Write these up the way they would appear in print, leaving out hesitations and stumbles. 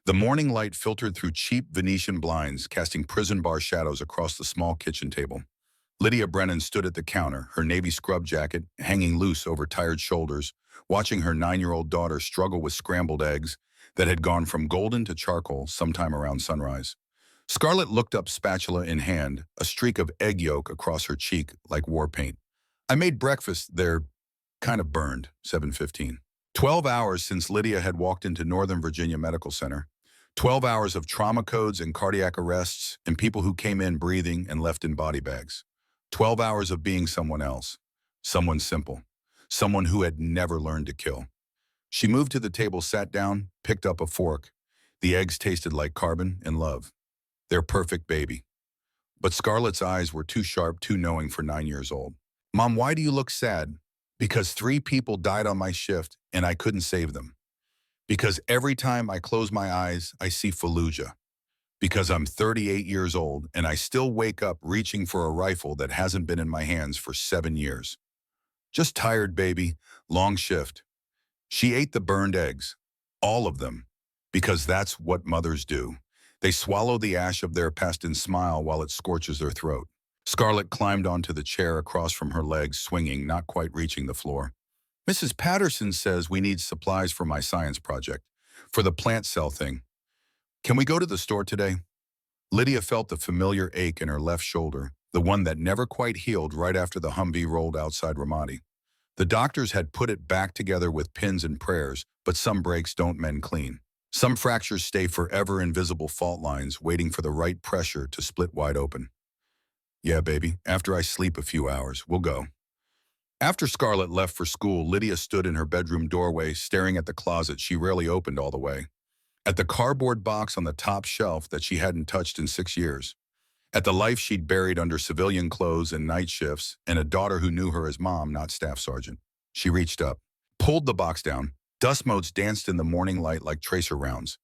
The morning light filtered through cheap Venetian blinds, casting prison bar shadows across the small kitchen table. Lydia Brennan stood at the counter, her navy scrub jacket hanging loose over tired shoulders, watching her 9-year-old daughter struggle with scrambled eggs that had gone from golden to charcoal sometime around sunrise. Scarlett looked up, spatula in hand, a streak of egg yolk across her cheek like war paint. I made breakfast. They're kind of burned. 7:15. 12 hours since Lydia had walked into Northern Virginia Medical Center. 12 hours of trauma codes and cardiac arrests and people who came in breathing and left in body bags. 12 hours of being someone else, someone simple, someone who had never learned to kill. She moved to the table, sat down, picked up a fork. The eggs tasted like carbon and love. Their perfect baby. But Scarlett's eyes were too sharp, too knowing for 9 years old. Mom, why do you look sad? Because 3 people died on my shift and I couldn't save them. Because every time I close my eyes, I see Fallujah. Because I'm 38 years old and I still wake up reaching for a rifle that hasn't been in my hands for 7 years. Just tired, baby. Long shift. She ate the burned eggs. All of them. Because that's what mothers do. They swallow the ash of their past and smile while it scorches their throat. Scarlett climbed onto the chair across from her legs, swinging, not quite reaching the floor. Mrs. Patterson says we need supplies for my science project, for the plant cell thing. Can we go to the store today? Lydia felt the familiar ache in her left shoulder, the one that never quite healed right after the Humvee rolled outside Ramadi. The doctors had put it back together with pins and prayers, but some breaks don't mend clean. Some fractures stay forever invisible fault lines waiting for the right pressure to split wide open. Yeah, baby, after I sleep a few hours, we'll go. After Scarlett left for school, Lydia stood in her bedroom doorway, staring at the closet she rarely opened all the way. At the cardboard box on the top shelf that she hadn't touched in 6 years. At the life she'd buried under civilian clothes and night shifts, and a daughter who knew her as mom, not staff sergeant. She reached up, pulled the box down. Dust motes danced in the morning light like tracer rounds.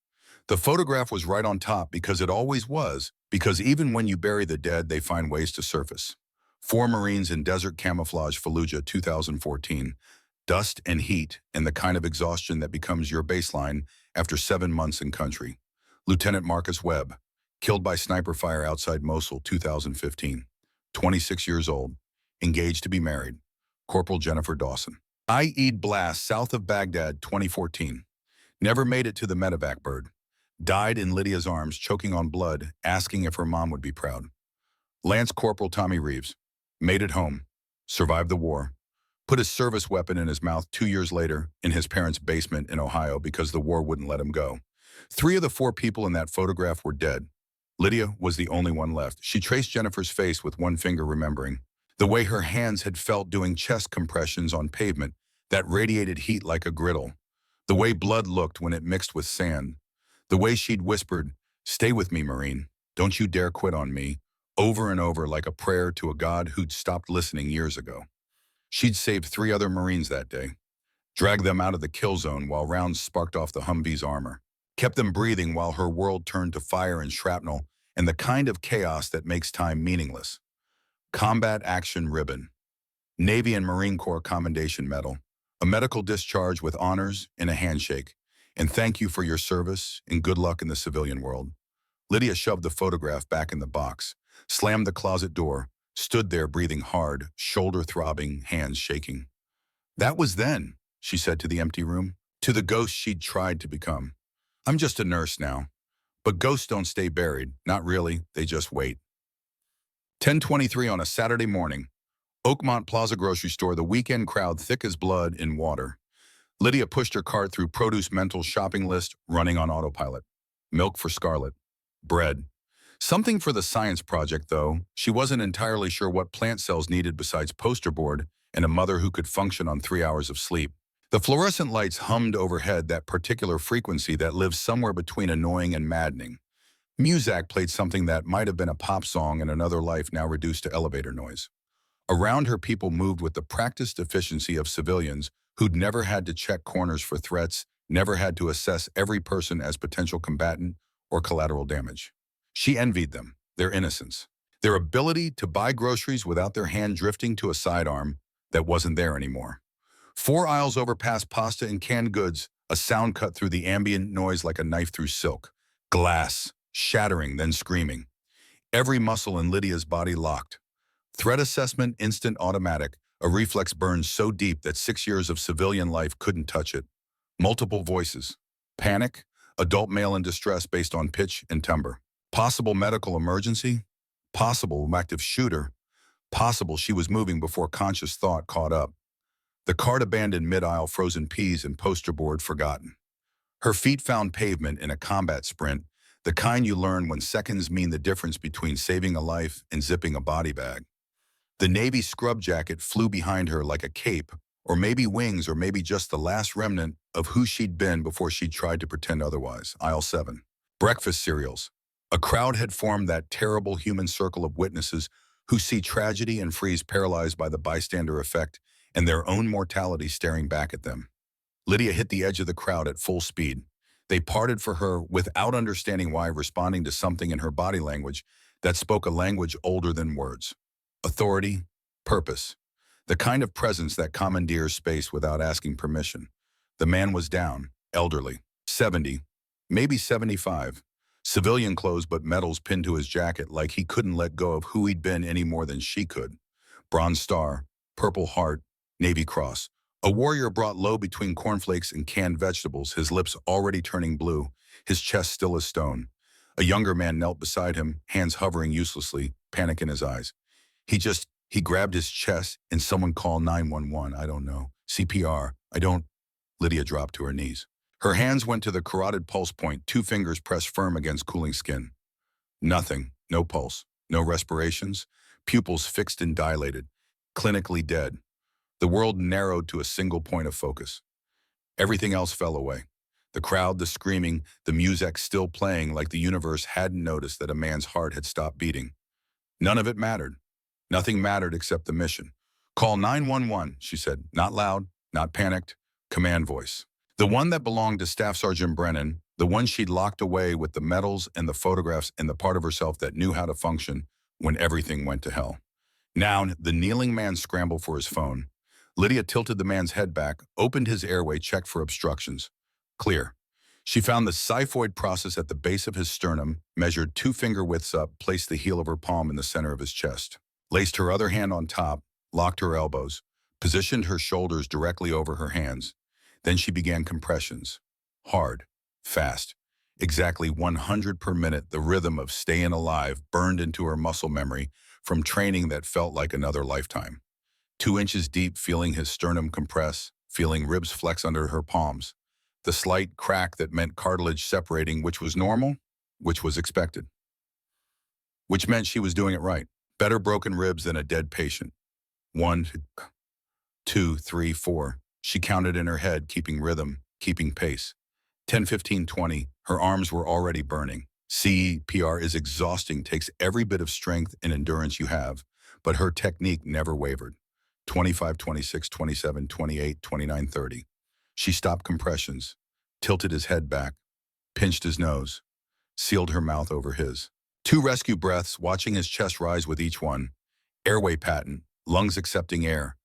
The photograph was right on top because it always was, because even when you bury the dead, they find ways to surface. 4 Marines in desert camouflage, Fallujah 2014. Dust and heat and the kind of exhaustion that becomes your baseline after 7 months in country. Lieutenant Marcus Webb, killed by sniper fire outside Mosul 2015. 26 years old, engaged to be married. Corporal Jennifer Dawson. Eid blast south of Baghdad 2014. Never made it to the medevac bird. Died in Lydia's arms, choking on blood, asking if her mom would be proud. Lance Corporal Tommy Reeves. Made it home. Survived the war. Put his service weapon in his mouth 2 years later in his parents' basement in Ohio because the war wouldn't let him go. 3 of the 4 people in that photograph were dead. Lydia was the only one left. She traced Jennifer's face with one finger, remembering the way her hands had felt doing chest compressions on pavement that radiated heat like a griddle. The way blood looked when it mixed with sand. The way she'd whispered, "Stay with me, Marine. Don't you dare quit on me," over and over like a prayer to a God who'd stopped listening years ago. She'd saved 3 other Marines that day, dragged them out of the kill zone while rounds sparked off the Humvee's armor, kept them breathing while her world turned to fire and shrapnel and the kind of chaos that makes time meaningless. Combat Action Ribbon, Navy and Marine Corps Commendation Medal, a medical discharge with honors and a handshake, and thank you for your service and good luck in the civilian world. Lydia shoved the photograph back in the box, slammed the closet door, stood there breathing hard, shoulder throbbing, hands shaking. That was then, she said to the empty room, to the ghost she'd tried to become. I'm just a nurse now. But ghosts don't stay buried. Not really. They just wait. 10:23 on a Saturday morning. Oakmont Plaza grocery store, the weekend crowd thick as blood in water. Lydia pushed her cart through produce mental shopping list, running on autopilot. Milk for Scarlett. Bread. Something for the science project, though. She wasn't entirely sure what plant cells needed besides poster board and a mother who could function on 3 hours of sleep. The fluorescent lights hummed overhead, that particular frequency that lives somewhere between annoying and maddening. Muzak played something that might have been a pop song in another life, now reduced to elevator noise. Around her, people moved with the practiced efficiency of civilians who'd never had to check corners for threats, never had to assess every person as potential combatant or collateral damage. She envied them, their innocence, their ability to buy groceries without their hand drifting to a sidearm that wasn't there anymore. 4 aisles over past pasta and canned goods, A sound cut through the ambient noise like a knife through silk. Glass, shattering, then screaming. Every muscle in Lydia's body locked. Threat assessment instant automatic, a reflex burned so deep that 6 years of civilian life couldn't touch it. Multiple voices. Panic, adult male in distress based on pitch and timbre. Possible medical emergency, possible active shooter, possible she was moving before conscious thought caught up. The cart abandoned mid-aisle, frozen peas and poster board forgotten. Her feet found pavement in a combat sprint, the kind you learn when seconds mean the difference between saving a life and zipping a body bag. The navy scrub jacket flew behind her like a cape, or maybe wings, or maybe just the last remnant of who she'd been before she'd tried to pretend otherwise. Aisle 7. Breakfast cereals. A crowd had formed, that terrible human circle of witnesses who see tragedy and freeze paralyzed by the bystander effect and their own mortality staring back at them. Lydia hit the edge of the crowd at full speed. They parted for her without understanding why, responding to something in her body language that spoke a language older than words. Authority, purpose, the kind of presence that commandeers space without asking permission. The man was down, elderly, 70, maybe 75, civilian clothes but medals pinned to his jacket like he couldn't let go of who he'd been any more than she could. Bronze Star, Purple Heart, Navy Cross. A warrior brought low between cornflakes and canned vegetables, his lips already turning blue, his chest still as stone. A younger man knelt beside him, hands hovering uselessly, panic in his eyes. He grabbed his chest and someone call 911, I don't know. CPR, I don't. Lydia dropped to her knees. Her hands went to the carotid pulse point, 2 fingers pressed firm against cooling skin. Nothing, no pulse, no respirations, pupils fixed and dilated, clinically dead. The world narrowed to a single point of focus. Everything else fell away. The crowd, the screaming, the music still playing like the universe hadn't noticed that a man's heart had stopped beating. None of it mattered. Nothing mattered except the mission. Call 911, she said, not loud, not panicked, command voice. The one that belonged to Staff Sergeant Brennan, the one she'd locked away with the medals and the photographs and the part of herself that knew how to function when everything went to hell. Now, the kneeling man scrambled for his phone. Lydia tilted the man's head back, opened his airway, checked for obstructions. Clear. She found the xiphoid process at the base of his sternum, measured 2 finger widths up, placed the heel of her palm in the center of his chest. Laced her other hand on top, locked her elbows, positioned her shoulders directly over her hands. Then she began compressions. Hard, fast, exactly 100 per minute. The rhythm of staying alive burned into her muscle memory from training that felt like another lifetime. 2 inches deep, feeling his sternum compress, feeling ribs flex under her palms. The slight crack that meant cartilage separating, which was normal, which was expected. Which meant she was doing it right. Better broken ribs than a dead patient. 1, 2, 3, 4. She counted in her head, keeping rhythm, keeping pace. 10, 15, 20. Her arms were already burning. CPR is exhausting, takes every bit of strength and endurance you have, but her technique never wavered. 25, 26, 27, 28, 29, 30. She stopped compressions, tilted his head back, pinched his nose, sealed her mouth over his. 2 rescue breaths, watching his chest rise with each one. Airway patent, lungs accepting air.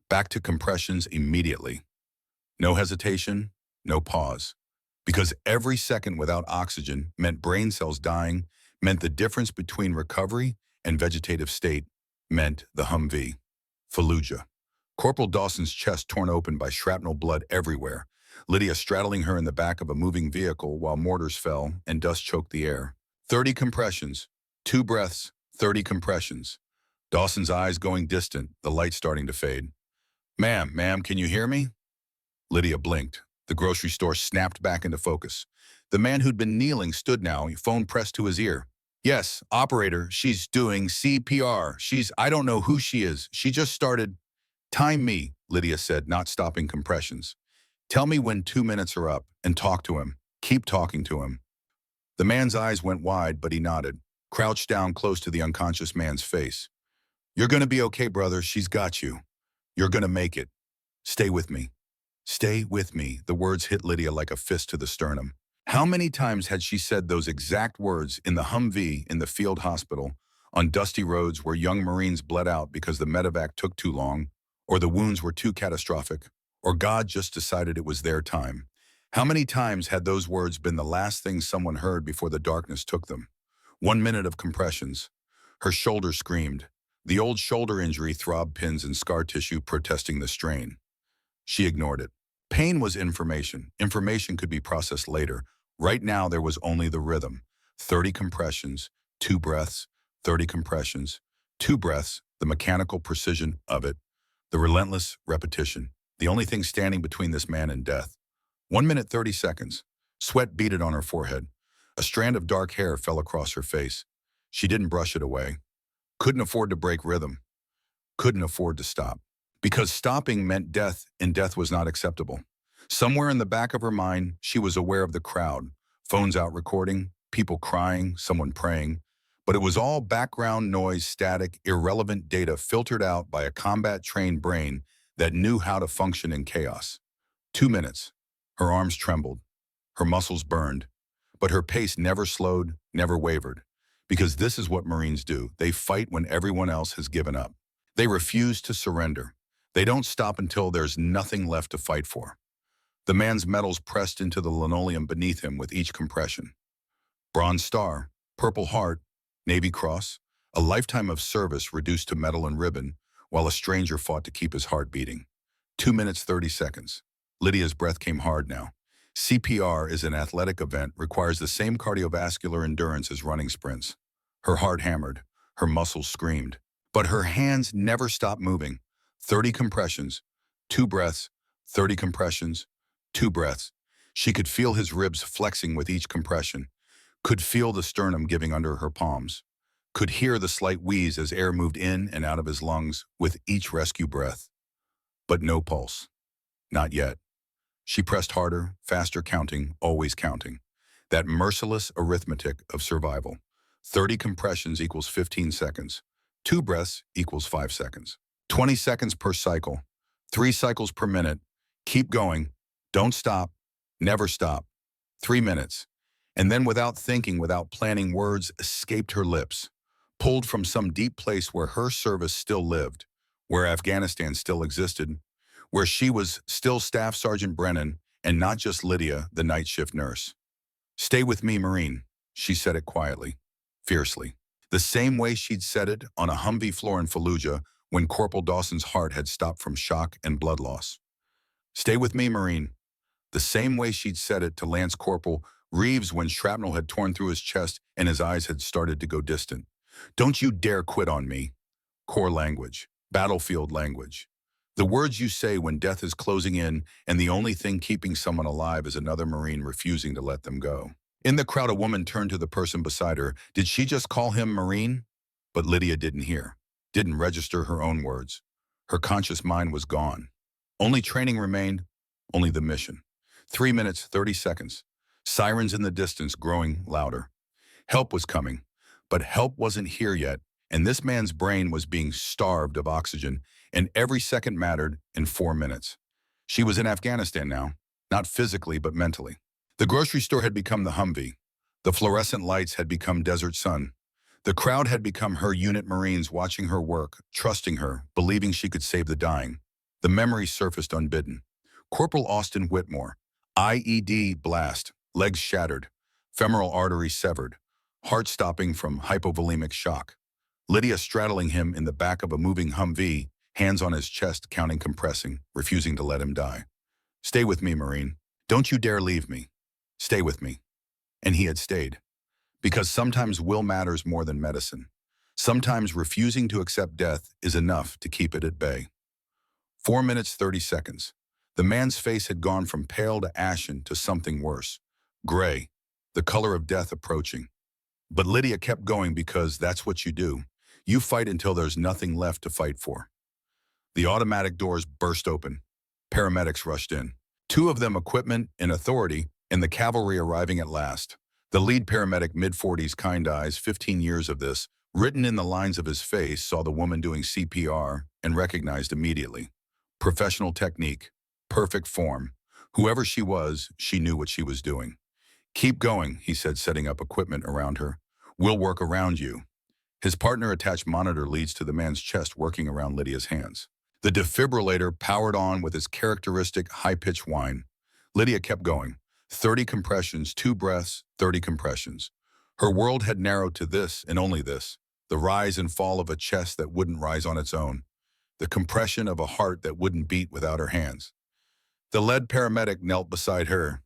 Back to compressions immediately. No hesitation, no pause. Because every second without oxygen meant brain cells dying, meant the difference between recovery and vegetative state, meant the Humvee. Fallujah. Corporal Dawson's chest torn open by shrapnel, blood everywhere. Lydia straddling her in the back of a moving vehicle while mortars fell and dust choked the air. 30 compressions. 2 breaths, 30 compressions. Dawson's eyes going distant, the light starting to fade. Ma'am, can you hear me? Lydia blinked. The grocery store snapped back into focus. The man who'd been kneeling stood now, phone pressed to his ear. Yes, operator, she's doing CPR. I don't know who she is. She just started. Time me, Lydia said, not stopping compressions. Tell me when 2 minutes are up, and talk to him. Keep talking to him. The man's eyes went wide, but he nodded, crouched down close to the unconscious man's face. You're gonna be okay, brother. She's got you. You're gonna make it. Stay with me. Stay with me. The words hit Lydia like a fist to the sternum. How many times had she said those exact words in the Humvee in the field hospital, on dusty roads where young Marines bled out because the medevac took too long, or the wounds were too catastrophic, or God just decided it was their time? How many times had those words been the last thing someone heard before the darkness took them? 1 minute of compressions. Her shoulder screamed. The old shoulder injury throbbed pins and scar tissue protesting the strain. She ignored it. Pain was information. Information could be processed later. Right now there was only the rhythm. 30 compressions, 2 breaths, 30 compressions, 2 breaths, the mechanical precision of it, the relentless repetition. The only thing standing between this man and death. 1 minute 30 seconds. Sweat beaded on her forehead. A strand of dark hair fell across her face. She didn't brush it away. Couldn't afford to break rhythm. Couldn't afford to stop. Because stopping meant death, and death was not acceptable. Somewhere in the back of her mind, she was aware of the crowd. Phones out recording, people crying, someone praying. But it was all background noise, static, irrelevant data filtered out by a combat-trained brain that knew how to function in chaos. 2 minutes. Her arms trembled. Her muscles burned. But her pace never slowed, never wavered. Because this is what Marines do. They fight when everyone else has given up. They refuse to surrender. They don't stop until there's nothing left to fight for. The man's metals pressed into the linoleum beneath him with each compression. Bronze Star, Purple Heart, Navy Cross, a lifetime of service reduced to metal and ribbon, while a stranger fought to keep his heart beating. 2 minutes 30 seconds. Lydia's breath came hard now. CPR is an athletic event, requires the same cardiovascular endurance as running sprints. Her heart hammered, her muscles screamed, but her hands never stopped moving. 30 compressions, 2 breaths, 30 compressions, 2 breaths. She could feel his ribs flexing with each compression, could feel the sternum giving under her palms, could hear the slight wheeze as air moved in and out of his lungs with each rescue breath. But no pulse. Not yet. She pressed harder, faster, counting, always counting. That merciless arithmetic of survival. 30 compressions equals 15 seconds. 2 breaths equals 5 seconds. 20 seconds per cycle. 3 cycles per minute. Keep going. Don't stop. Never stop. 3 minutes. And then without thinking, without planning, words escaped her lips, pulled from some deep place where her service still lived, where Afghanistan still existed, where she was still Staff Sergeant Brennan and not just Lydia, the night shift nurse. "Stay with me, Marine," she said it quietly, fiercely. The same way she'd said it on a Humvee floor in Fallujah when Corporal Dawson's heart had stopped from shock and blood loss. "Stay with me, Marine." The same way she'd said it to Lance Corporal Reeves when shrapnel had torn through his chest and his eyes had started to go distant. "Don't you dare quit on me." Core language, battlefield language. The words you say when death is closing in and the only thing keeping someone alive is another Marine refusing to let them go. In the crowd, a woman turned to the person beside her. Did she just call him Marine? But Lydia didn't hear, didn't register her own words. Her conscious mind was gone. Only training remained, only the mission. 3 minutes, 30 seconds. Sirens in the distance growing louder. Help was coming, but help wasn't here yet, and this man's brain was being starved of oxygen, and every second mattered in 4 minutes. She was in Afghanistan now, not physically but mentally. The grocery store had become the Humvee. The fluorescent lights had become Desert Sun. The crowd had become her unit Marines watching her work, trusting her, believing she could save the dying. The memory surfaced unbidden. Corporal Austin Whitmore. IED blast, legs shattered, femoral artery severed, heart stopping from hypovolemic shock. Lydia straddling him in the back of a moving Humvee, hands on his chest, counting, compressing, refusing to let him die. "Stay with me, Marine. Don't you dare leave me. Stay with me." And he had stayed. Because sometimes will matters more than medicine. Sometimes refusing to accept death is enough to keep it at bay. 4 minutes, 30 seconds. The man's face had gone from pale to ashen to something worse. Gray, the color of death approaching. But Lydia kept going because that's what you do. You fight until there's nothing left to fight for. The automatic doors burst open. Paramedics rushed in. 2 of them equipment and authority, and the cavalry arriving at last. The lead paramedic, mid-40s, kind eyes, 15 years of this, written in the lines of his face, saw the woman doing CPR and recognized immediately. Professional technique, perfect form. Whoever she was, she knew what she was doing. "Keep going," he said, setting up equipment around her. "We'll work around you." His partner attached monitor leads to the man's chest, working around Lydia's hands. The defibrillator powered on with its characteristic high-pitched whine. Lydia kept going. 30 compressions, 2 breaths, 30 compressions. Her world had narrowed to this and only this. The rise and fall of a chest that wouldn't rise on its own. The compression of a heart that wouldn't beat without her hands. The lead paramedic knelt beside her.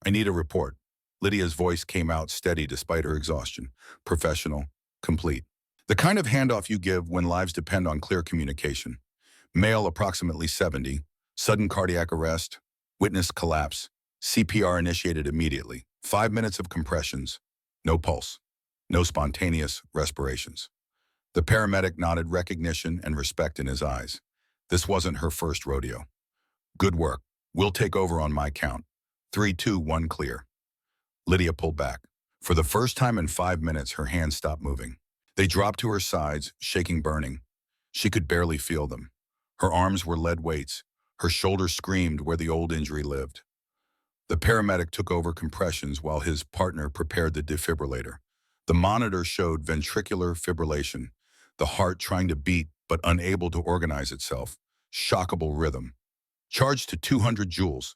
"I need a report." Lydia's voice came out steady despite her exhaustion. Professional, complete. The kind of handoff you give when lives depend on clear communication. Male, approximately 70. Sudden cardiac arrest. Witness collapse. CPR initiated immediately. 5 minutes of compressions. No pulse. No spontaneous respirations. The paramedic nodded recognition and respect in his eyes. This wasn't her first rodeo. "Good work. We'll take over on my count. 3, 2, 1, clear." Lydia pulled back. For the first time in 5 minutes, her hands stopped moving. They dropped to her sides, shaking, burning. She could barely feel them. Her arms were lead weights. Her shoulders screamed where the old injury lived. The paramedic took over compressions while his partner prepared the defibrillator. The monitor showed ventricular fibrillation, the heart trying to beat but unable to organize itself. Shockable rhythm. Charged to 200 joules.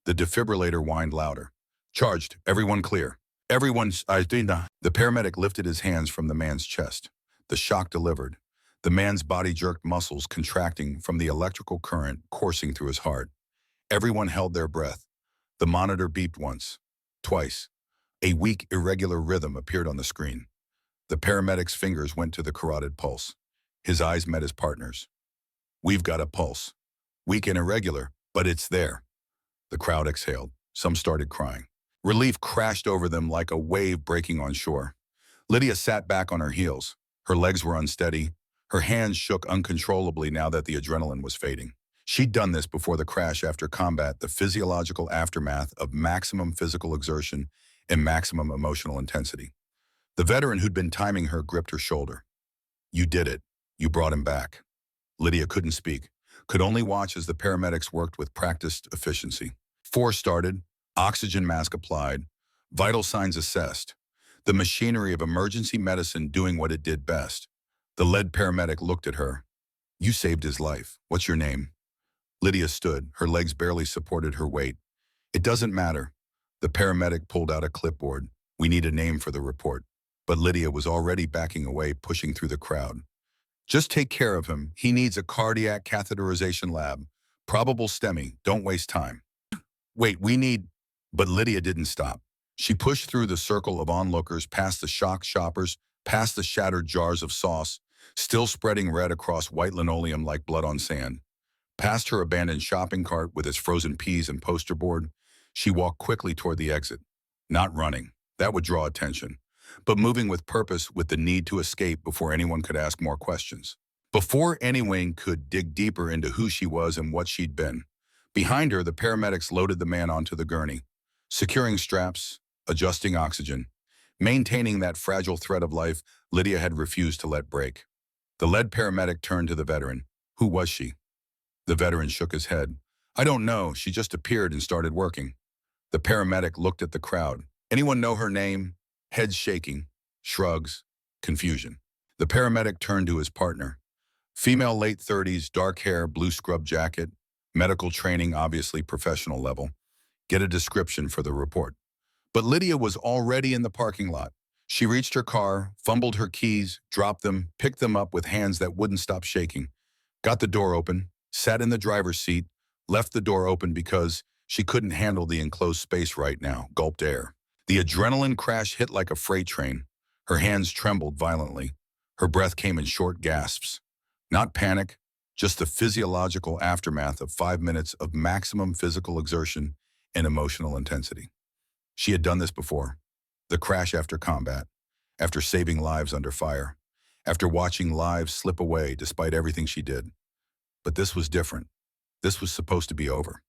The defibrillator whined louder. "Charged. Everyone clear. Everyone's..." The paramedic lifted his hands from the man's chest. The shock delivered. The man's body jerked, muscles contracting from the electrical current coursing through his heart. Everyone held their breath. The monitor beeped once, twice. A weak, irregular rhythm appeared on the screen. The paramedic's fingers went to the carotid pulse. His eyes met his partner's. "We've got a pulse. Weak and irregular, but it's there." The crowd exhaled. Some started crying. Relief crashed over them like a wave breaking on shore. Lydia sat back on her heels. Her legs were unsteady. Her hands shook uncontrollably now that the adrenaline was fading. She'd done this before the crash after combat, the physiological aftermath of maximum physical exertion and maximum emotional intensity. The veteran who'd been timing her gripped her shoulder. "You did it. You brought him back." Lydia couldn't speak, could only watch as the paramedics worked with practiced efficiency. Force started, oxygen mask applied, vital signs assessed, the machinery of emergency medicine doing what it did best. The lead paramedic looked at her. "You saved his life. What's your name?" Lydia stood. Her legs barely supported her weight. "It doesn't matter." The paramedic pulled out a clipboard. "We need a name for the report." But Lydia was already backing away, pushing through the crowd. "Just take care of him. He needs a cardiac catheterization lab. Probable STEMI. Don't waste time." "Wait, we need..." But Lydia didn't stop. She pushed through the circle of onlookers, past the shocked shoppers, past the shattered jars of sauce, still spreading red across white linoleum like blood on sand. Past her abandoned shopping cart with its frozen peas and poster board, she walked quickly toward the exit. Not running. That would draw attention. But moving with purpose, with the need to escape before anyone could ask more questions. Before anyone could dig deeper into who she was and what she'd been. Behind her, the paramedics loaded the man onto the gurney, securing straps, adjusting oxygen, maintaining that fragile thread of life Lydia had refused to let break. The lead paramedic turned to the veteran. Who was she? The veteran shook his head. "I don't know. She just appeared and started working." The paramedic looked at the crowd. "Anyone know her name?" Heads shaking, shrugs, confusion. The paramedic turned to his partner. Female, late 30s, dark hair, blue scrub jacket, medical training, obviously professional level. Get a description for the report. But Lydia was already in the parking lot. She reached her car, fumbled her keys, dropped them, picked them up with hands that wouldn't stop shaking. Got the door open, sat in the driver's seat, left the door open because she couldn't handle the enclosed space right now, gulped air. The adrenaline crash hit like a freight train. Her hands trembled violently. Her breath came in short gasps. Not panic, just the physiological aftermath of 5 minutes of maximum physical exertion and emotional intensity. She had done this before. The crash after combat, after saving lives under fire, after watching lives slip away despite everything she did. But this was different. This was supposed to be over.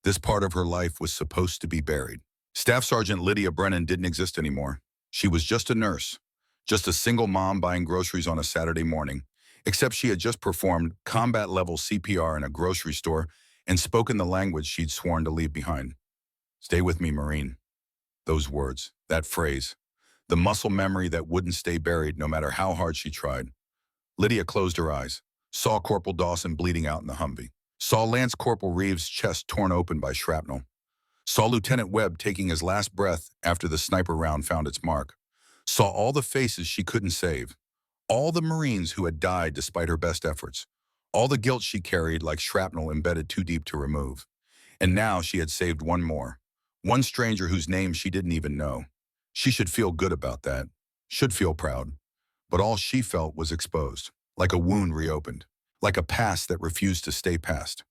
This part of her life was supposed to be buried. Staff Sergeant Lydia Brennan didn't exist anymore. She was just a nurse, just a single mom buying groceries on a Saturday morning, except she had just performed combat-level CPR in a grocery store and spoken the language she'd sworn to leave behind. "Stay with me, Marine." Those words, that phrase, the muscle memory that wouldn't stay buried no matter how hard she tried. Lydia closed her eyes, saw Corporal Dawson bleeding out in the Humvee, saw Lance Corporal Reeves' chest torn open by shrapnel. Saw Lieutenant Webb taking his last breath after the sniper round found its mark. Saw all the faces she couldn't save. All the Marines who had died despite her best efforts. All the guilt she carried like shrapnel embedded too deep to remove. And now she had saved one more. One stranger whose name she didn't even know. She should feel good about that. Should feel proud. But all she felt was exposed. Like a wound reopened. Like a past that refused to stay past.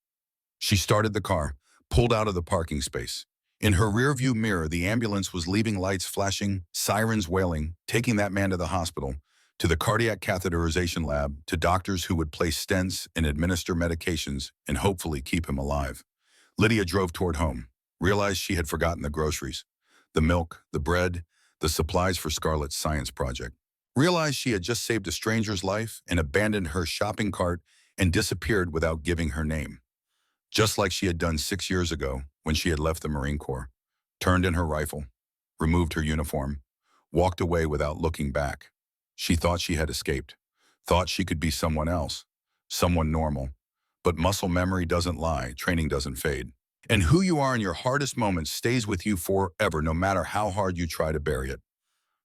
She started the car, pulled out of the parking space. In her rearview mirror, the ambulance was leaving, lights flashing, sirens wailing, taking that man to the hospital, to the cardiac catheterization lab, to doctors who would place stents and administer medications and hopefully keep him alive. Lydia drove toward home, realized she had forgotten the groceries, the milk, the bread, the supplies for Scarlett's science project. Realized she had just saved a stranger's life and abandoned her shopping cart and disappeared without giving her name. Just like she had done 6 years ago when she had left the Marine Corps, turned in her rifle, removed her uniform, walked away without looking back. She thought she had escaped, thought she could be someone else, someone normal. But muscle memory doesn't lie, training doesn't fade. And who you are in your hardest moments stays with you forever, no matter how hard you try to bury it.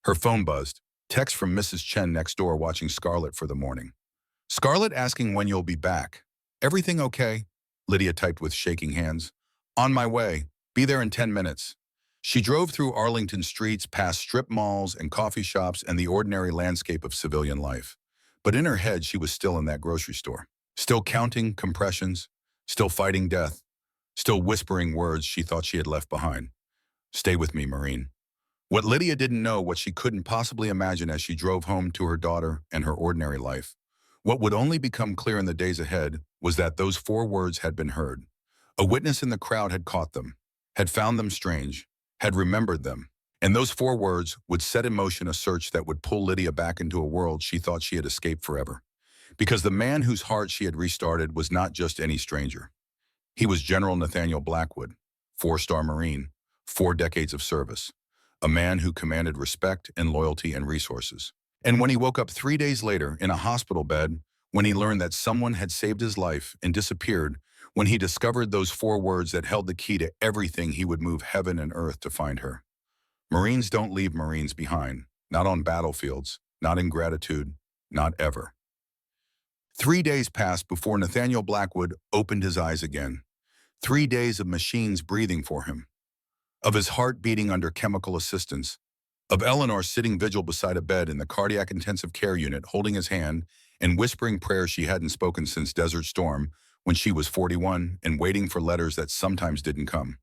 Her phone buzzed, text from Mrs. Chen next door watching Scarlett for the morning. Scarlett asking when you'll be back. Everything okay? Lydia typed with shaking hands. On my way. Be there in 10 minutes. She drove through Arlington streets, past strip malls and coffee shops and the ordinary landscape of civilian life. But in her head, she was still in that grocery store. Still counting compressions, still fighting death, still whispering words she thought she had left behind. Stay with me, Marine. What Lydia didn't know, what she couldn't possibly imagine as she drove home to her daughter and her ordinary life, what would only become clear in the days ahead was that those 4 words had been heard. A witness in the crowd had caught them, had found them strange, had remembered them. And those 4 words would set in motion a search that would pull Lydia back into a world she thought she had escaped forever. Because the man whose heart she had restarted was not just any stranger. He was General Nathaniel Blackwood, 4-star Marine, 4 decades of service. A man who commanded respect and loyalty and resources. And when he woke up 3 days later in a hospital bed, when he learned that someone had saved his life and disappeared, when he discovered those 4 words that held the key to everything, he would move heaven and earth to find her. Marines don't leave Marines behind, not on battlefields, not in gratitude, not ever. 3 days passed before Nathaniel Blackwood opened his eyes again. 3 days of machines breathing for him, of his heart beating under chemical assistance, of Eleanor sitting vigil beside a bed in the cardiac intensive care unit holding his hand and whispering prayers she hadn't spoken since Desert Storm when she was 41 and waiting for letters that sometimes didn't come.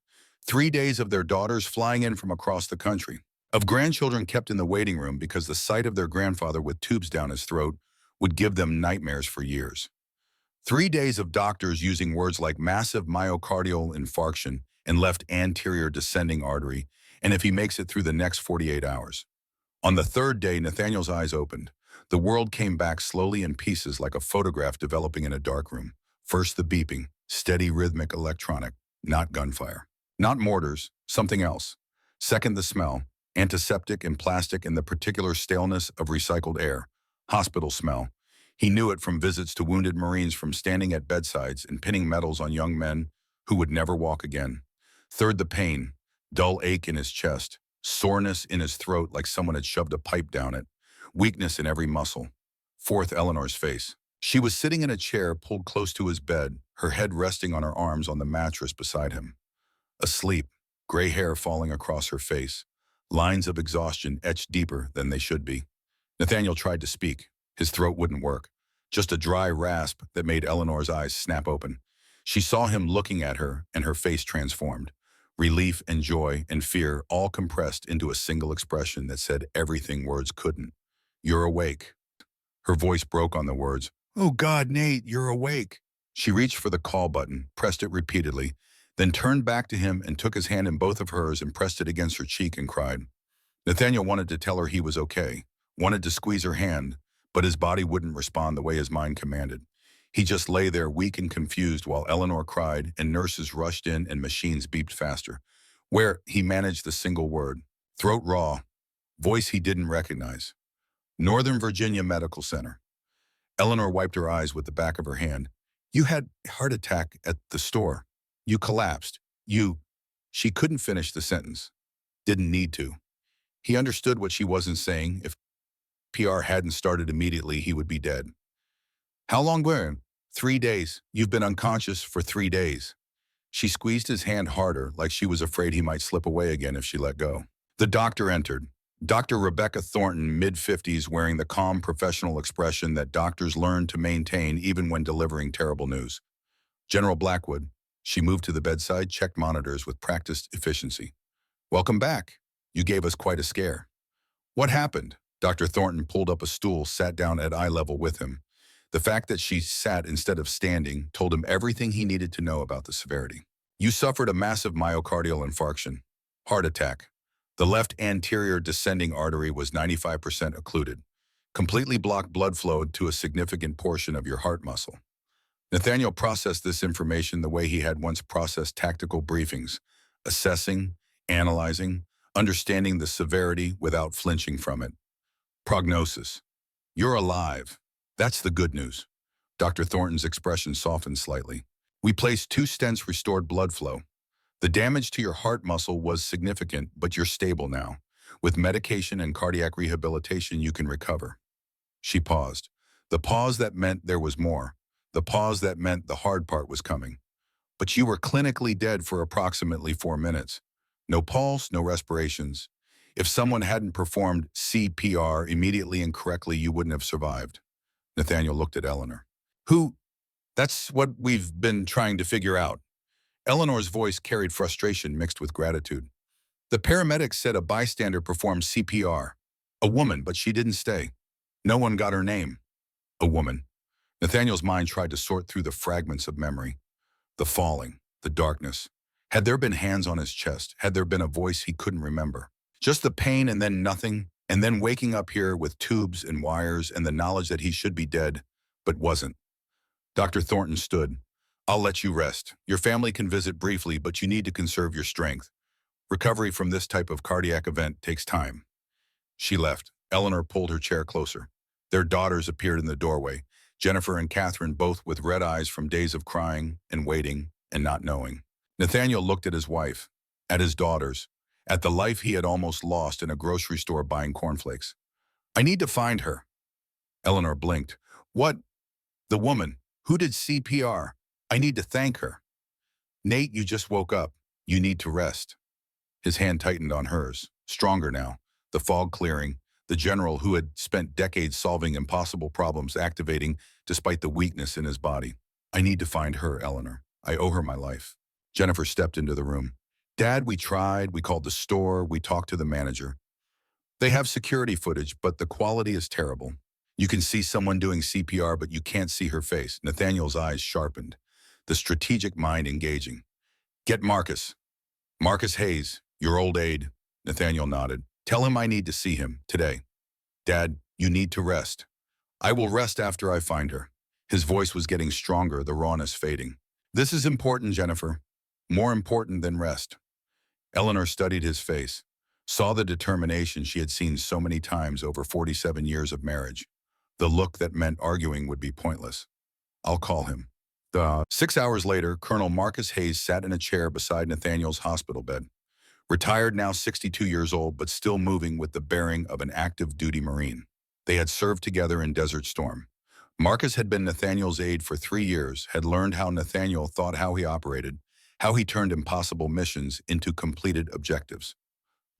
3 days of their daughters flying in from across the country, of grandchildren kept in the waiting room because the sight of their grandfather with tubes down his throat would give them nightmares for years. 3 days of doctors using words like massive myocardial infarction and left anterior descending artery, and if he makes it through the next 48 hours. On the 3rd day, Nathaniel's eyes opened. The world came back slowly in pieces like a photograph developing in a dark room. First the beeping, steady rhythmic electronic, not gunfire. Not mortars, something else. Second the smell, antiseptic and plastic and the particular staleness of recycled air. Hospital smell. He knew it from visits to wounded Marines, from standing at bedsides and pinning medals on young men who would never walk again. Third the pain, dull ache in his chest, soreness in his throat like someone had shoved a pipe down it, weakness in every muscle. Fourth, Eleanor's face. She was sitting in a chair pulled close to his bed, her head resting on her arms on the mattress beside him. Asleep, gray hair falling across her face, lines of exhaustion etched deeper than they should be. Nathaniel tried to speak. His throat wouldn't work. Just a dry rasp that made Eleanor's eyes snap open. She saw him looking at her, and her face transformed. Relief and joy and fear all compressed into a single expression that said everything words couldn't. You're awake. Her voice broke on the words. Oh God, Nate, you're awake. She reached for the call button, pressed it repeatedly, then turned back to him and took his hand in both of hers and pressed it against her cheek and cried. Nathaniel wanted to tell her he was okay, wanted to squeeze her hand, but his body wouldn't respond the way his mind commanded. He just lay there weak and confused while Eleanor cried and nurses rushed in and machines beeped faster. Where he managed the single word. Throat raw. Voice he didn't recognize. Northern Virginia Medical Center. Eleanor wiped her eyes with the back of her hand. You had a heart attack at the store. You collapsed. You... She couldn't finish the sentence. Didn't need to. He understood what she wasn't saying. If PR hadn't started immediately, he would be dead. How long were you? 3 days. You've been unconscious for 3 days. She squeezed his hand harder, like she was afraid he might slip away again if she let go. The doctor entered. Dr. Rebecca Thornton, mid-50s, wearing the calm professional expression that doctors learn to maintain even when delivering terrible news. General Blackwood. She moved to the bedside, checked monitors with practiced efficiency. Welcome back. You gave us quite a scare. What happened? Dr. Thornton pulled up a stool, sat down at eye level with him. The fact that she sat instead of standing told him everything he needed to know about the severity. You suffered a massive myocardial infarction. Heart attack. The left anterior descending artery was 95% occluded. Completely blocked blood flow to a significant portion of your heart muscle. Nathaniel processed this information the way he had once processed tactical briefings, assessing, analyzing, understanding the severity without flinching from it. Prognosis. You're alive. That's the good news. Dr. Thornton's expression softened slightly. We placed 2 stents, restored blood flow. The damage to your heart muscle was significant, but you're stable now. With medication and cardiac rehabilitation, you can recover. She paused. The pause that meant there was more. The pause that meant the hard part was coming. But you were clinically dead for approximately 4 minutes. No pulse, no respirations. If someone hadn't performed CPR immediately and correctly, you wouldn't have survived. Nathaniel looked at Eleanor. Who? That's what we've been trying to figure out. Eleanor's voice carried frustration mixed with gratitude. The paramedics said a bystander performed CPR. A woman, but she didn't stay. No one got her name. A woman. Nathaniel's mind tried to sort through the fragments of memory. The falling, the darkness. Had there been hands on his chest? Had there been a voice he couldn't remember? Just the pain and then nothing, and then waking up here with tubes and wires and the knowledge that he should be dead, but wasn't. Dr. Thornton stood. I'll let you rest. Your family can visit briefly, but you need to conserve your strength. Recovery from this type of cardiac event takes time. She left. Eleanor pulled her chair closer. Their daughters appeared in the doorway, Jennifer and Catherine, both with red eyes from days of crying and waiting and not knowing. Nathaniel looked at his wife, at his daughters, at the life he had almost lost in a grocery store buying cornflakes. I need to find her. Eleanor blinked. What? The woman. Who did CPR? I need to thank her. Nate, you just woke up. You need to rest. His hand tightened on hers, stronger now, the fog clearing, the general who had spent decades solving impossible problems activating despite the weakness in his body. I need to find her, Eleanor. I owe her my life. Jennifer stepped into the room. Dad, we tried. We called the store. We talked to the manager. They have security footage, but the quality is terrible. You can see someone doing CPR, but you can't see her face. Nathaniel's eyes sharpened, the strategic mind engaging. Get Marcus. Marcus Hayes, your old aide. Nathaniel nodded. Tell him I need to see him today. Dad, you need to rest. I will rest after I find her. His voice was getting stronger, the rawness fading. This is important, Jennifer. More important than rest. Eleanor studied his face, saw the determination she had seen so many times over 47 years of marriage. The look that meant arguing would be pointless. I'll call him. 6 hours later, Colonel Marcus Hayes sat in a chair beside Nathaniel's hospital bed. Retired now 62 years old, but still moving with the bearing of an active duty Marine. They had served together in Desert Storm. Marcus had been Nathaniel's aide for 3 years, had learned how Nathaniel thought, how he operated, how he turned impossible missions into completed objectives.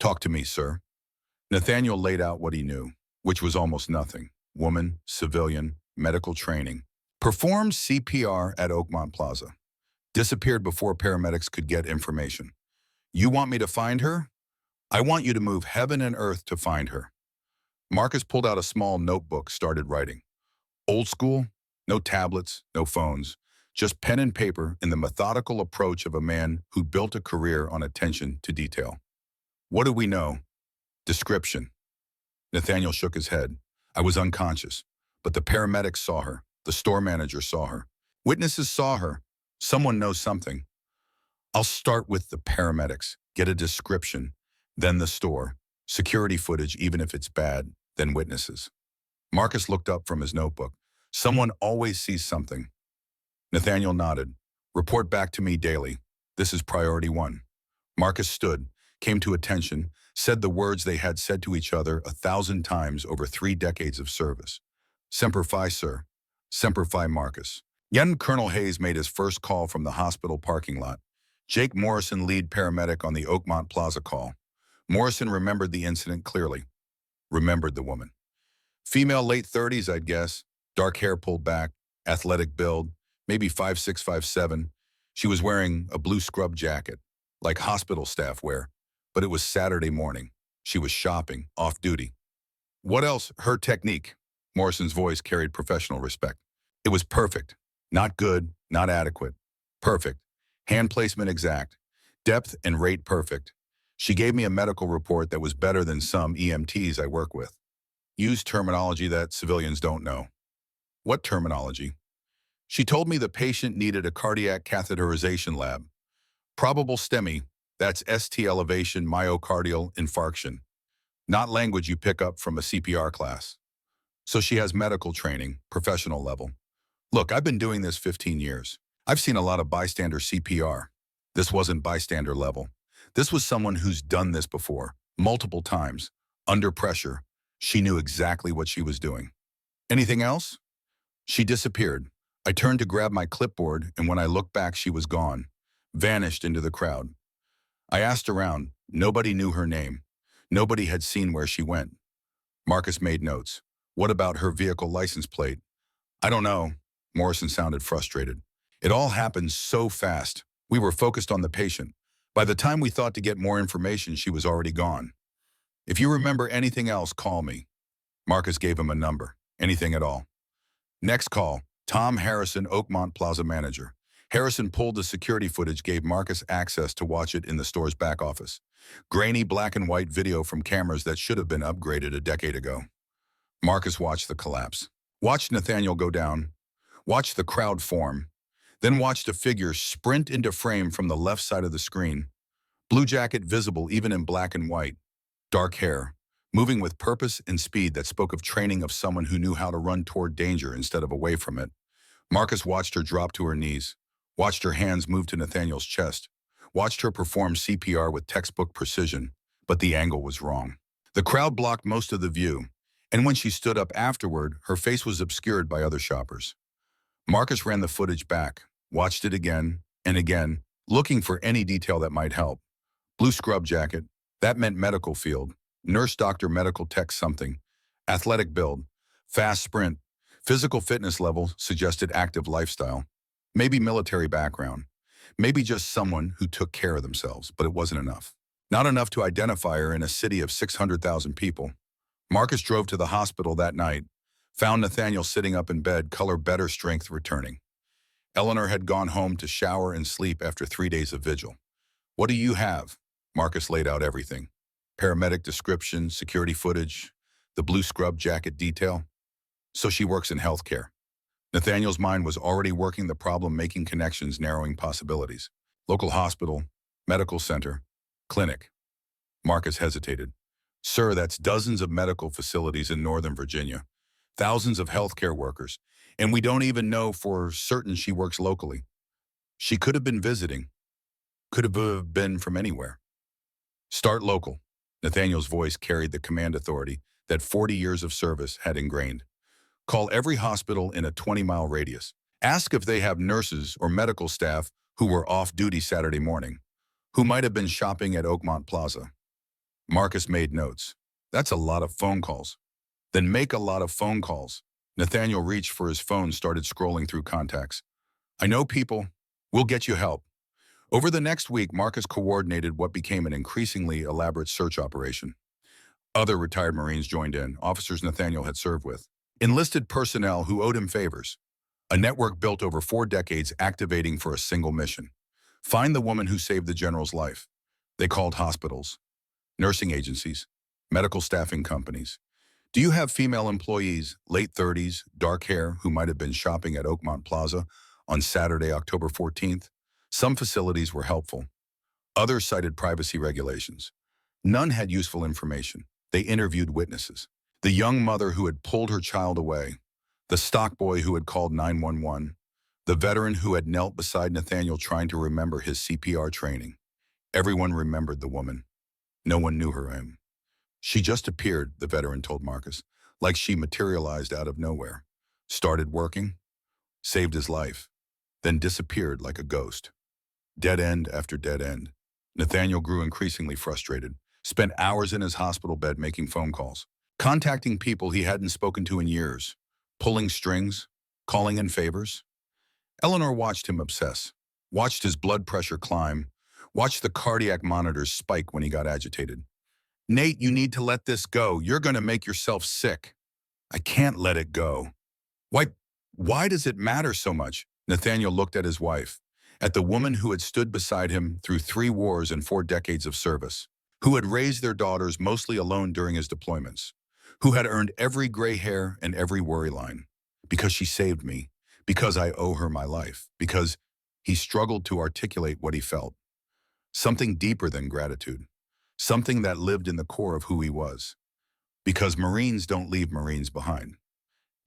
Talk to me, sir. Nathaniel laid out what he knew, which was almost nothing. Woman, civilian, medical training. Performed CPR at Oakmont Plaza. Disappeared before paramedics could get information. You want me to find her? I want you to move heaven and earth to find her. Marcus pulled out a small notebook, started writing. Old school, no tablets, no phones, just pen and paper in the methodical approach of a man who built a career on attention to detail. What do we know? Description. Nathaniel shook his head. I was unconscious, but the paramedics saw her. The store manager saw her. Witnesses saw her. Someone knows something. I'll start with the paramedics, get a description, then the store, security footage even if it's bad, then witnesses. Marcus looked up from his notebook. Someone always sees something. Nathaniel nodded. Report back to me daily. This is priority 1. Marcus stood, came to attention, said the words they had said to each other 1,000 times over 3 decades of service. Semper Fi, sir. Semper Fi, Marcus. Young Colonel Hayes made his first call from the hospital parking lot. Jake Morrison, lead paramedic on the Oakmont Plaza call. Morrison remembered the incident clearly. Remembered the woman. Female late 30s, I'd guess. Dark hair pulled back, athletic build, maybe 5'6", 5'7". She was wearing a blue scrub jacket, like hospital staff wear, but it was Saturday morning. She was shopping, off duty. What else? Her technique. Morrison's voice carried professional respect. It was perfect. Not good, not adequate. Perfect. Hand placement exact. Depth and rate perfect. She gave me a medical report that was better than some EMTs I work with. Used terminology that civilians don't know. What terminology? She told me the patient needed a cardiac catheterization lab. Probable STEMI, that's ST elevation myocardial infarction. Not language you pick up from a CPR class. So she has medical training, professional level. Look, I've been doing this 15 years. I've seen a lot of bystander CPR. This wasn't bystander level. This was someone who's done this before, multiple times, under pressure. She knew exactly what she was doing. Anything else? She disappeared. I turned to grab my clipboard, and when I looked back, she was gone, vanished into the crowd. I asked around. Nobody knew her name. Nobody had seen where she went. Marcus made notes. What about her vehicle license plate? I don't know. Morrison sounded frustrated. It all happened so fast. We were focused on the patient. By the time we thought to get more information, she was already gone. If you remember anything else, call me. Marcus gave him a number. Anything at all. Next call, Tom Harrison, Oakmont Plaza manager. Harrison pulled the security footage, gave Marcus access to watch it in the store's back office. Grainy black and white video from cameras that should have been upgraded a decade ago. Marcus watched the collapse. Watched Nathaniel go down. Watched the crowd form. Then watched a figure sprint into frame from the left side of the screen. Blue jacket visible even in black and white. Dark hair, moving with purpose and speed that spoke of training of someone who knew how to run toward danger instead of away from it. Marcus watched her drop to her knees, watched her hands move to Nathaniel's chest, watched her perform CPR with textbook precision, but the angle was wrong. The crowd blocked most of the view, and when she stood up afterward, her face was obscured by other shoppers. Marcus ran the footage back, watched it again and again, looking for any detail that might help. Blue scrub jacket, that meant medical field. Nurse, doctor, medical tech something. Athletic build. Fast sprint. Physical fitness level suggested active lifestyle. Maybe military background. Maybe just someone who took care of themselves, but it wasn't enough. Not enough to identify her in a city of 600,000 people. Marcus drove to the hospital that night, found Nathaniel sitting up in bed, color better, strength returning. Eleanor had gone home to shower and sleep after 3 days of vigil. What do you have? Marcus laid out everything. Paramedic description, security footage, the blue scrub jacket detail. So she works in healthcare. Nathaniel's mind was already working the problem, making connections, narrowing possibilities. Local hospital, medical center, clinic. Marcus hesitated. Sir, that's dozens of medical facilities in Northern Virginia. Thousands of healthcare workers. And we don't even know for certain she works locally. She could have been visiting. Could have been from anywhere. Start local. Nathaniel's voice carried the command authority that 40 years of service had ingrained. Call every hospital in a 20-mile radius. Ask if they have nurses or medical staff who were off duty Saturday morning, who might have been shopping at Oakmont Plaza. Marcus made notes. That's a lot of phone calls. Then make a lot of phone calls. Nathaniel reached for his phone, started scrolling through contacts. I know people. We'll get you help. Over the next week, Marcus coordinated what became an increasingly elaborate search operation. Other retired Marines joined in, officers Nathaniel had served with. Enlisted personnel who owed him favors. A network built over 4 decades activating for a single mission. Find the woman who saved the general's life. They called hospitals, nursing agencies, medical staffing companies. Do you have female employees, late 30s, dark hair, who might have been shopping at Oakmont Plaza on Saturday, October 14th? Some facilities were helpful. Others cited privacy regulations. None had useful information. They interviewed witnesses. The young mother who had pulled her child away. The stock boy who had called 911. The veteran who had knelt beside Nathaniel trying to remember his CPR training. Everyone remembered the woman. No one knew her name. She just appeared, the veteran told Marcus, like she materialized out of nowhere. Started working, saved his life, then disappeared like a ghost. Dead end after dead end. Nathaniel grew increasingly frustrated, spent hours in his hospital bed making phone calls, contacting people he hadn't spoken to in years, pulling strings, calling in favors. Eleanor watched him obsess, watched his blood pressure climb, watched the cardiac monitors spike when he got agitated. Nate, you need to let this go. You're going to make yourself sick. I can't let it go. Why, why does it matter so much? Nathaniel looked at his wife, at the woman who had stood beside him through 3 wars and 4 decades of service, who had raised their daughters mostly alone during his deployments, who had earned every gray hair and every worry line. Because she saved me, because I owe her my life, because he struggled to articulate what he felt. Something deeper than gratitude, something that lived in the core of who he was. Because Marines don't leave Marines behind.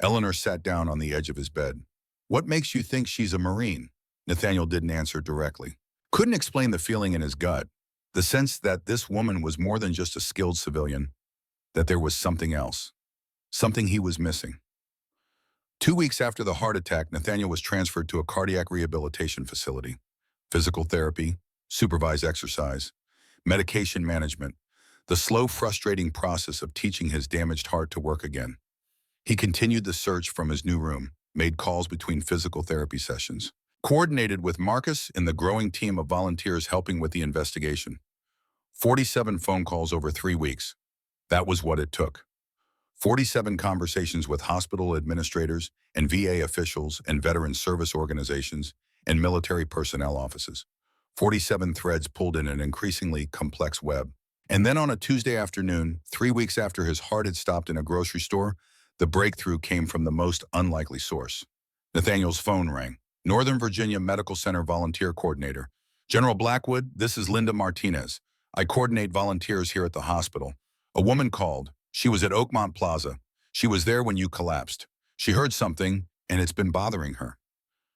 Eleanor sat down on the edge of his bed. What makes you think she's a Marine? Nathaniel didn't answer directly. Couldn't explain the feeling in his gut, the sense that this woman was more than just a skilled civilian, that there was something else, something he was missing. 2 weeks after the heart attack, Nathaniel was transferred to a cardiac rehabilitation facility. Physical therapy, supervised exercise, medication management, the slow, frustrating process of teaching his damaged heart to work again. He continued the search from his new room, made calls between physical therapy sessions, coordinated with Marcus and the growing team of volunteers helping with the investigation. 47 phone calls over 3 weeks. That was what it took. 47 conversations with hospital administrators and VA officials and veteran service organizations and military personnel offices. 47 threads pulled in an increasingly complex web. And then on a Tuesday afternoon, 3 weeks after his heart had stopped in a grocery store, the breakthrough came from the most unlikely source. Nathaniel's phone rang. Northern Virginia Medical Center Volunteer Coordinator. General Blackwood, this is Linda Martinez. I coordinate volunteers here at the hospital. A woman called. She was at Oakmont Plaza. She was there when you collapsed. She heard something, and it's been bothering her.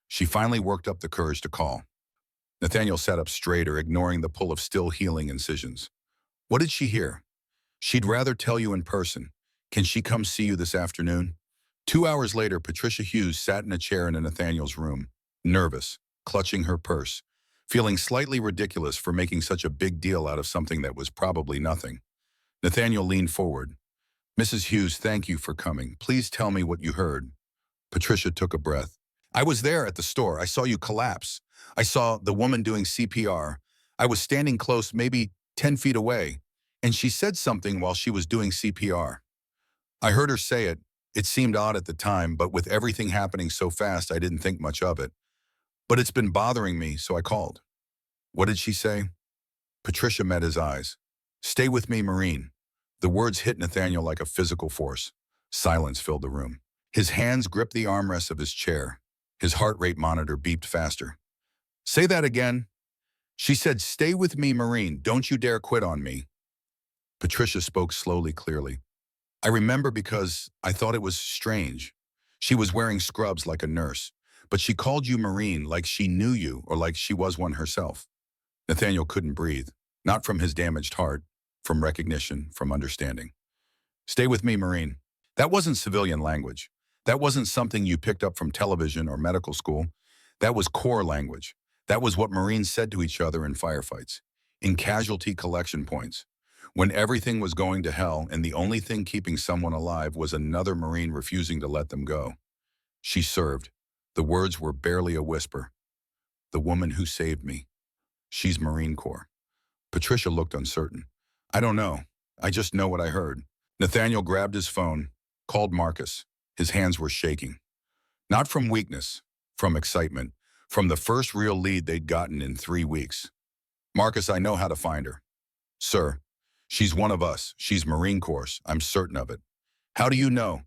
She finally worked up the courage to call. Nathaniel sat up straighter, ignoring the pull of still healing incisions. What did she hear? She'd rather tell you in person. Can she come see you this afternoon? 2 hours later, Patricia Hughes sat in a chair in Nathaniel's room, nervous, clutching her purse, feeling slightly ridiculous for making such a big deal out of something that was probably nothing. Nathaniel leaned forward. Mrs. Hughes, thank you for coming. Please tell me what you heard. Patricia took a breath. I was there at the store. I saw you collapse. I saw the woman doing CPR. I was standing close, maybe 10 feet away, and she said something while she was doing CPR. I heard her say it. It seemed odd at the time, but with everything happening so fast, I didn't think much of it. But it's been bothering me, so I called. What did she say? Patricia met his eyes. Stay with me, Marine. The words hit Nathaniel like a physical force. Silence filled the room. His hands gripped the armrests of his chair. His heart rate monitor beeped faster. Say that again. She said, stay with me, Marine. Don't you dare quit on me. Patricia spoke slowly, clearly. I remember because I thought it was strange. She was wearing scrubs like a nurse, but she called you Marine like she knew you or like she was one herself. Nathaniel couldn't breathe, not from his damaged heart, from recognition, from understanding. Stay with me, Marine. That wasn't civilian language. That wasn't something you picked up from television or medical school. That was core language. That was what Marines said to each other in firefights, in casualty collection points, when everything was going to hell and the only thing keeping someone alive was another Marine refusing to let them go. She served. The words were barely a whisper. The woman who saved me. She's Marine Corps. Patricia looked uncertain. I don't know. I just know what I heard. Nathaniel grabbed his phone, called Marcus. His hands were shaking. Not from weakness, from excitement, from the first real lead they'd gotten in 3 weeks. Marcus, I know how to find her. Sir, she's one of us. She's Marine Corps. I'm certain of it. How do you know?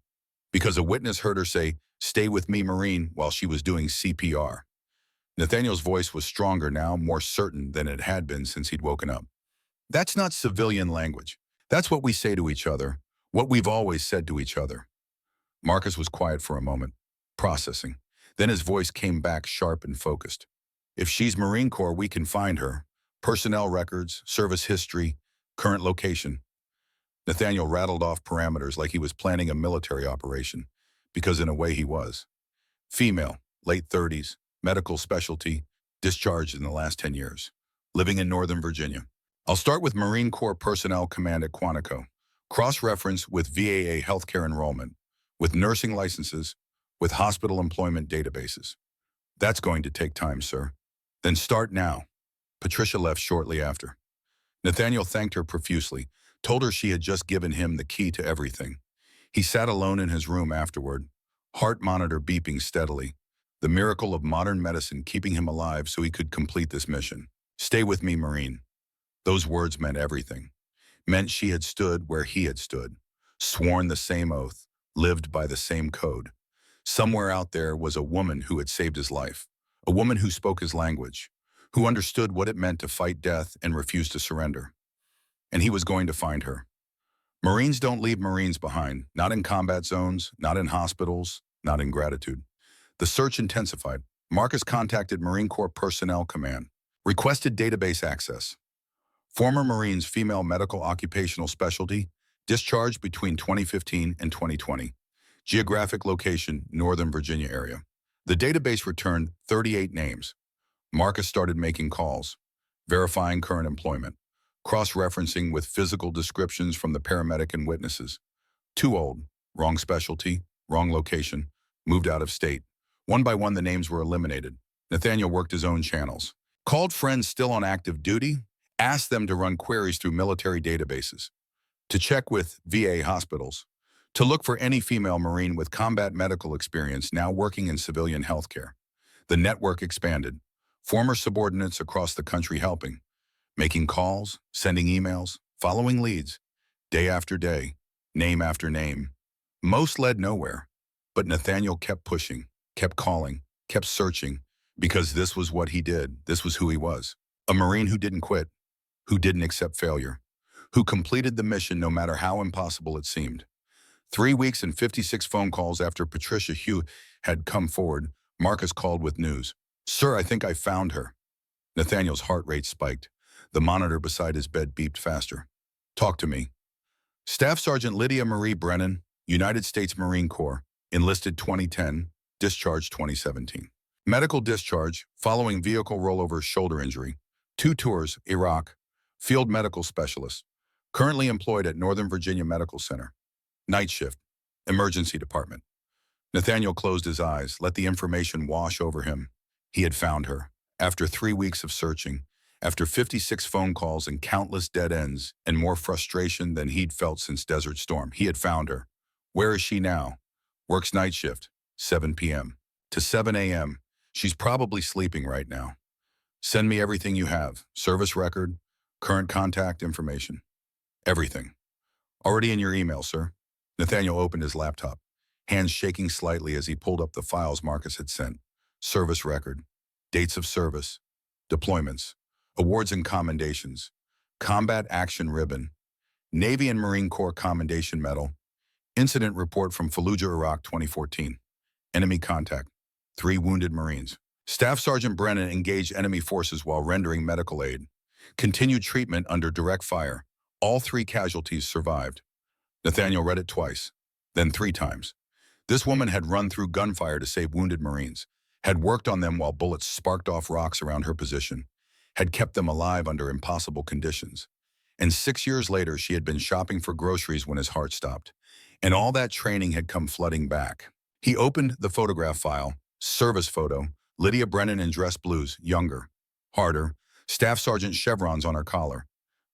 Because a witness heard her say, stay with me, Marine, while she was doing CPR. Nathaniel's voice was stronger now, more certain than it had been since he'd woken up. That's not civilian language. That's what we say to each other, what we've always said to each other. Marcus was quiet for a moment, processing. Then his voice came back sharp and focused. If she's Marine Corps, we can find her, Personnel records, service history, current location. Nathaniel rattled off parameters like he was planning a military operation, because in a way he was. Female, late 30s, medical specialty, discharged in the last 10 years. Living in Northern Virginia. I'll start with Marine Corps Personnel Command at Quantico. Cross-reference with VAA healthcare enrollment, with nursing licenses, with hospital employment databases. That's going to take time, sir. Then start now. Patricia left shortly after. Nathaniel thanked her profusely, told her she had just given him the key to everything. He sat alone in his room afterward, heart monitor beeping steadily, the miracle of modern medicine keeping him alive so he could complete this mission. Stay with me, Marine. Those words meant everything. Meant she had stood where he had stood, sworn the same oath, lived by the same code. Somewhere out there was a woman who had saved his life, a woman who spoke his language, who understood what it meant to fight death and refuse to surrender. And he was going to find her. Marines don't leave Marines behind, not in combat zones, not in hospitals, not in gratitude. The search intensified. Marcus contacted Marine Corps Personnel Command, requested database access. Former Marines female medical occupational specialty, discharged between 2015 and 2020. Geographic location, Northern Virginia area. The database returned 38 names. Marcus started making calls, verifying current employment, cross-referencing with physical descriptions from the paramedic and witnesses. Too old, wrong specialty, wrong location, moved out of state. One by one, the names were eliminated. Nathaniel worked his own channels. Called friends still on active duty, asked them to run queries through military databases, to check with VA hospitals, to look for any female Marine with combat medical experience now working in civilian healthcare. The network expanded. Former subordinates across the country helping, making calls, sending emails, following leads, day after day, name after name. Most led nowhere, but Nathaniel kept pushing, kept calling, kept searching, because this was what he did. This was who he was. A Marine who didn't quit, who didn't accept failure, who completed the mission no matter how impossible it seemed. 3 weeks and 56 phone calls after Patricia Hugh had come forward, Marcus called with news. Sir, I think I found her. Nathaniel's heart rate spiked. The monitor beside his bed beeped faster. Talk to me. Staff Sergeant Lydia Marie Brennan, United States Marine Corps, enlisted 2010, discharged 2017. Medical discharge following vehicle rollover shoulder injury. 2 tours, Iraq. Field medical specialist. Currently employed at Northern Virginia Medical Center. Night shift. Emergency department. Nathaniel closed his eyes, let the information wash over him. He had found her. After 3 weeks of searching, after 56 phone calls and countless dead ends, and more frustration than he'd felt since Desert Storm, he had found her. Where is she now? Works night shift, 7 p.m. to 7 a.m. She's probably sleeping right now. Send me everything you have. Service record, current contact information. Everything. Already in your email, sir. Nathaniel opened his laptop, hands shaking slightly as he pulled up the files Marcus had sent. Service record, dates of service, deployments, awards and commendations, combat action ribbon, Navy and Marine Corps Commendation Medal, incident report from Fallujah, Iraq 2014, enemy contact, 3 wounded Marines. Staff Sergeant Brennan engaged enemy forces while rendering medical aid. Continued treatment under direct fire. All 3 casualties survived. Nathaniel read it twice, then 3 times. This woman had run through gunfire to save wounded Marines, had worked on them while bullets sparked off rocks around her position, had kept them alive under impossible conditions. And 6 years later, she had been shopping for groceries when his heart stopped. And all that training had come flooding back. He opened the photograph file, service photo, Lydia Brennan in dress blues, younger, harder, Staff Sergeant chevrons on her collar.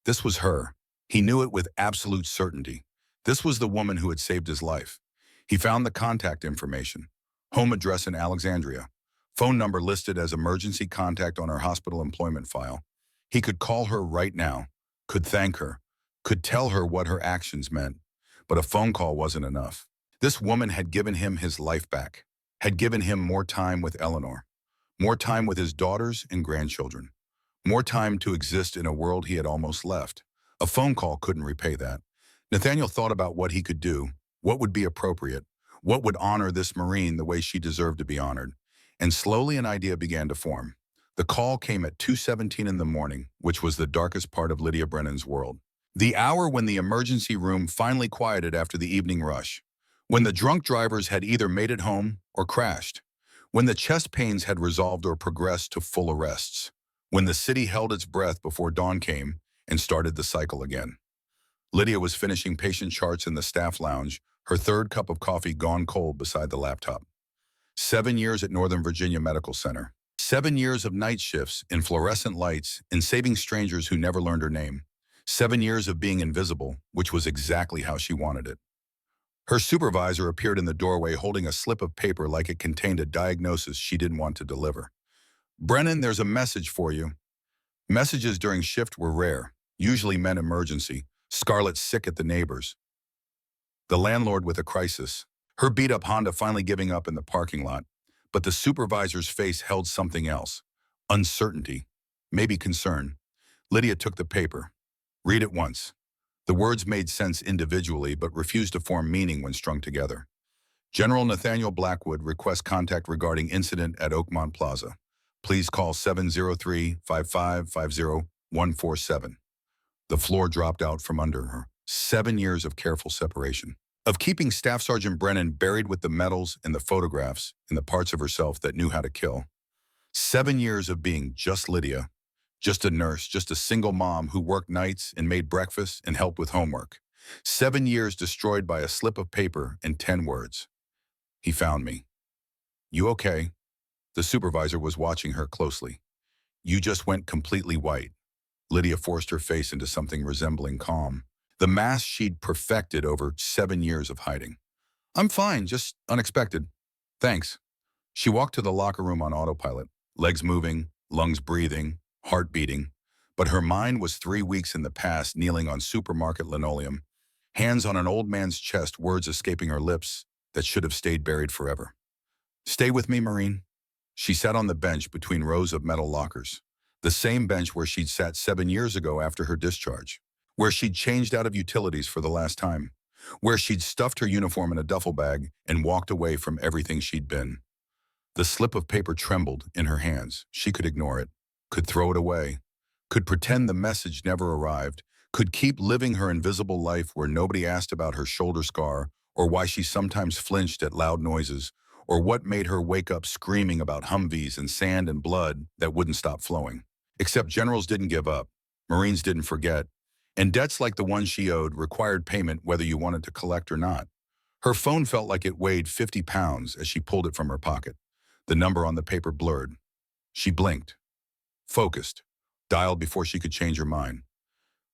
This was her. He knew it with absolute certainty. This was the woman who had saved his life. He found the contact information, home address in Alexandria, phone number listed as emergency contact on her hospital employment file. He could call her right now, could thank her, could tell her what her actions meant, but a phone call wasn't enough. This woman had given him his life back, had given him more time with Eleanor, more time with his daughters and grandchildren, more time to exist in a world he had almost left. A phone call couldn't repay that. Nathaniel thought about what he could do, what would be appropriate, what would honor this Marine the way she deserved to be honored. And slowly an idea began to form. The call came at 2:17 in the morning, which was the darkest part of Lydia Brennan's world. The hour when the emergency room finally quieted after the evening rush. When the drunk drivers had either made it home or crashed. When the chest pains had resolved or progressed to full arrests. When the city held its breath before dawn came and started the cycle again. Lydia was finishing patient charts in the staff lounge, her third cup of coffee gone cold beside the laptop. 7 years at Northern Virginia Medical Center. 7 years of night shifts in fluorescent lights and saving strangers who never learned her name. 7 years of being invisible, which was exactly how she wanted it. Her supervisor appeared in the doorway holding a slip of paper like it contained a diagnosis she didn't want to deliver. "Brennan, there's a message for you." Messages during shift were rare, usually meant emergency, Scarlett sick at the neighbors, the landlord with a crisis, her beat-up Honda finally giving up in the parking lot. But the supervisor's face held something else. Uncertainty, maybe concern. Lydia took the paper. Read it once. The words made sense individually but refused to form meaning when strung together. General Nathaniel Blackwood requests contact regarding incident at Oakmont Plaza. Please call 703-5550-147. The floor dropped out from under her. 7 years of careful separation. Of keeping Staff Sergeant Brennan buried with the medals and the photographs and the parts of herself that knew how to kill. 7 years of being just Lydia. Just a nurse, just a single mom who worked nights and made breakfast and helped with homework. 7 years destroyed by a slip of paper and 10 words. "He found me." "You okay?" The supervisor was watching her closely. "You just went completely white." Lydia forced her face into something resembling calm. The mask she'd perfected over 7 years of hiding. "I'm fine, just unexpected. Thanks." She walked to the locker room on autopilot, legs moving, lungs breathing, heart beating. But her mind was 3 weeks in the past, kneeling on supermarket linoleum, hands on an old man's chest, words escaping her lips that should have stayed buried forever. "Stay with me, Marine." She sat on the bench between rows of metal lockers, the same bench where she'd sat 7 years ago after her discharge, where she'd changed out of utilities for the last time, where she'd stuffed her uniform in a duffel bag and walked away from everything she'd been. The slip of paper trembled in her hands. She could ignore it, could throw it away, could pretend the message never arrived, could keep living her invisible life where nobody asked about her shoulder scar or why she sometimes flinched at loud noises or what made her wake up screaming about Humvees and sand and blood that wouldn't stop flowing. Except generals didn't give up, Marines didn't forget, and debts like the one she owed required payment whether you wanted to collect or not. Her phone felt like it weighed 50 pounds as she pulled it from her pocket. The number on the paper blurred. She blinked, focused, dialed before she could change her mind.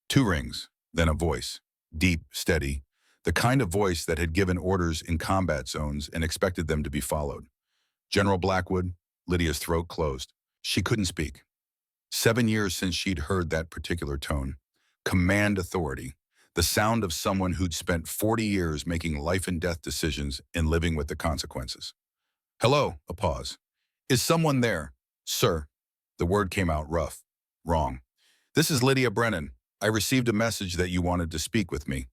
2 rings, then a voice, deep, steady, the kind of voice that had given orders in combat zones and expected them to be followed. "General Blackwood." Lydia's throat closed. She couldn't speak. 7 years since she'd heard that particular tone. Command authority. The sound of someone who'd spent 40 years making life and death decisions and living with the consequences. "Hello," a pause. "Is someone there?" "Sir." The word came out rough, wrong. "This is Lydia Brennan. I received a message that you wanted to speak with me."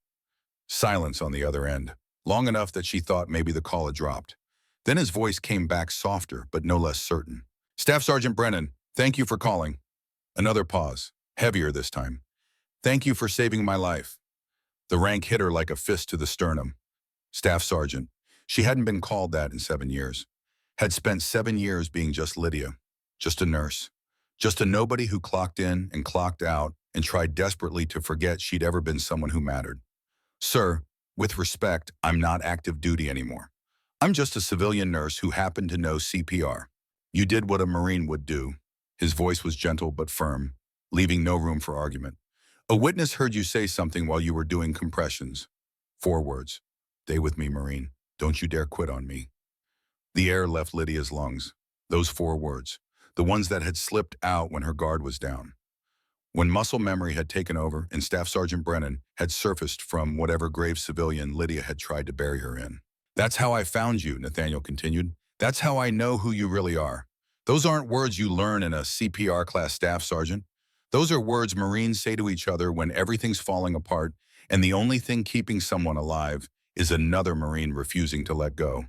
Silence on the other end, long enough that she thought maybe the call had dropped. Then his voice came back softer, but no less certain. "Staff Sergeant Brennan, thank you for calling." Another pause, heavier this time. "Thank you for saving my life." The rank hit her like a fist to the sternum. Staff Sergeant. She hadn't been called that in 7 years. Had spent 7 years being just Lydia, just a nurse, just a nobody who clocked in and clocked out and tried desperately to forget she'd ever been someone who mattered. "Sir, with respect, I'm not active duty anymore. I'm just a civilian nurse who happened to know CPR. You did what a Marine would do." His voice was gentle but firm, leaving no room for argument. "A witness heard you say something while you were doing compressions. 4 words. Stay with me, Marine. Don't you dare quit on me." The air left Lydia's lungs. Those 4 words, the ones that had slipped out when her guard was down. When muscle memory had taken over and Staff Sergeant Brennan had surfaced from whatever grave civilian Lydia had tried to bury her in. "That's how I found you," Nathaniel continued. "That's how I know who you really are. Those aren't words you learn in a CPR class, Staff Sergeant. Those are words Marines say to each other when everything's falling apart and the only thing keeping someone alive is another Marine refusing to let go."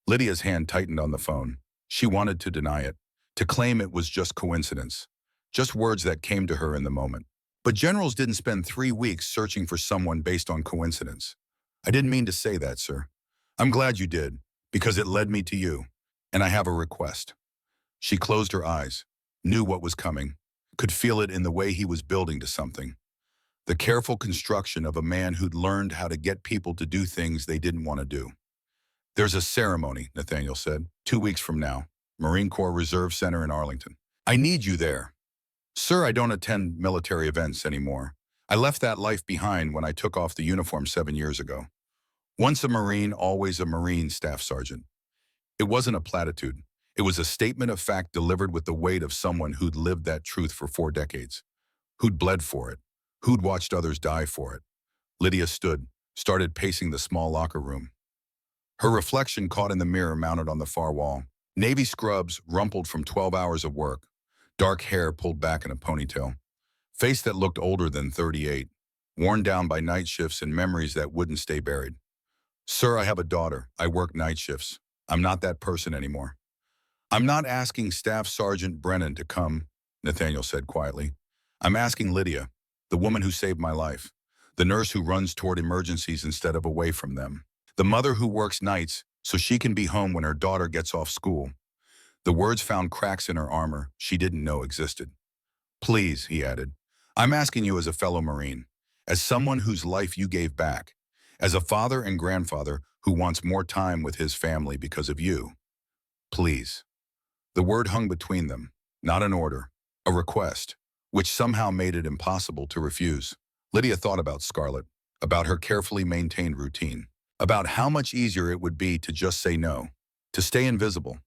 Lydia's hand tightened on the phone. She wanted to deny it. to claim it was just coincidence, just words that came to her in the moment. But generals didn't spend 3 weeks searching for someone based on coincidence. I didn't mean to say that, sir. I'm glad you did, because it led me to you, and I have a request. She closed her eyes, knew what was coming, could feel it in the way he was building to something. The careful construction of a man who'd learned how to get people to do things they didn't want to do. There's a ceremony, Nathaniel said, 2 weeks from now, Marine Corps Reserve Center in Arlington. I need you there. Sir, I don't attend military events anymore. I left that life behind when I took off the uniform 7 years ago. Once a Marine, always a Marine, Staff Sergeant. It wasn't a platitude. It was a statement of fact delivered with the weight of someone who'd lived that truth for 4 decades, who'd bled for it, who'd watched others die for it. Lydia stood, started pacing the small locker room. Her reflection caught in the mirror mounted on the far wall. Navy scrubs rumpled from 12 hours of work, dark hair pulled back in a ponytail, face that looked older than 38, worn down by night shifts and memories that wouldn't stay buried. Sir, I have a daughter. I work night shifts. I'm not that person anymore. I'm not asking Staff Sergeant Brennan to come, Nathaniel said quietly. I'm asking Lydia, the woman who saved my life, the nurse who runs toward emergencies instead of away from them, the mother who works nights so she can be home when her daughter gets off school. The words found cracks in her armor she didn't know existed. Please, he added, I'm asking you as a fellow Marine, as someone whose life you gave back, as a father and grandfather who wants more time with his family because of you. Please. The word hung between them, not an order, a request, which somehow made it impossible to refuse. Lydia thought about Scarlett, about her carefully maintained routine, about how much easier it would be to just say no, to stay invisible,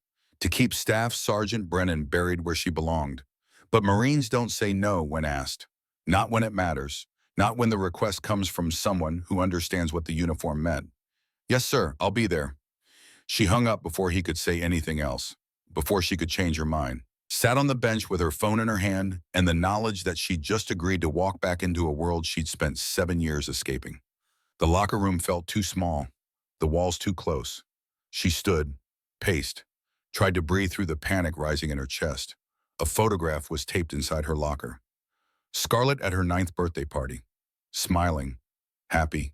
to keep Staff Sergeant Brennan buried where she belonged. But Marines don't say no when asked, not when it matters, not when the request comes from someone who understands what the uniform meant. Yes, sir, I'll be there. She hung up before he could say anything else, before she could change her mind, sat on the bench with her phone in her hand and the knowledge that she'd just agreed to walk back into a world she'd spent 7 years escaping. The locker room felt too small, the walls too close. She stood, paced, tried to breathe through the panic rising in her chest. A photograph was taped inside her locker. Scarlett at her 9th birthday party, smiling, happy,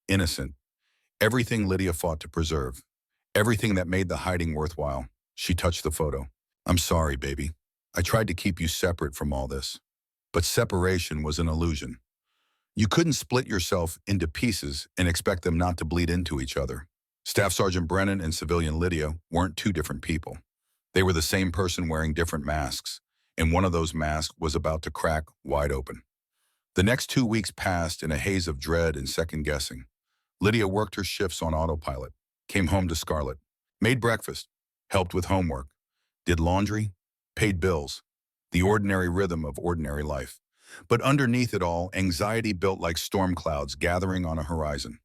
innocent, everything Lydia fought to preserve, everything that made the hiding worthwhile. She touched the photo. I'm sorry, baby. I tried to keep you separate from all this. But separation was an illusion. You couldn't split yourself into pieces and expect them not to bleed into each other. Staff Sergeant Brennan and civilian Lydia weren't two different people. They were the same person wearing different masks, and one of those masks was about to crack wide open. The next 2 weeks passed in a haze of dread and second-guessing. Lydia worked her shifts on autopilot, came home to Scarlett, made breakfast, helped with homework, did laundry, paid bills, the ordinary rhythm of ordinary life. But underneath it all, anxiety built like storm clouds gathering on a horizon.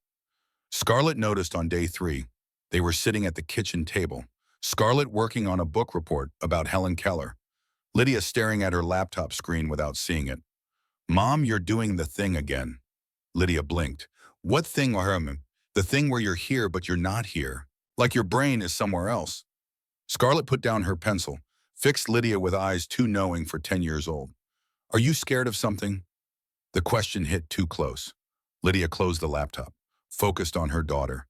Scarlett noticed on day 3, they were sitting at the kitchen table, Scarlett working on a book report about Helen Keller, Lydia staring at her laptop screen without seeing it. Mom, you're doing the thing again. Lydia blinked. What thing, Harman? The thing where you're here but you're not here, like your brain is somewhere else. Scarlett put down her pencil, fixed Lydia with eyes too knowing for 10 years old. Are you scared of something? The question hit too close. Lydia closed the laptop, focused on her daughter,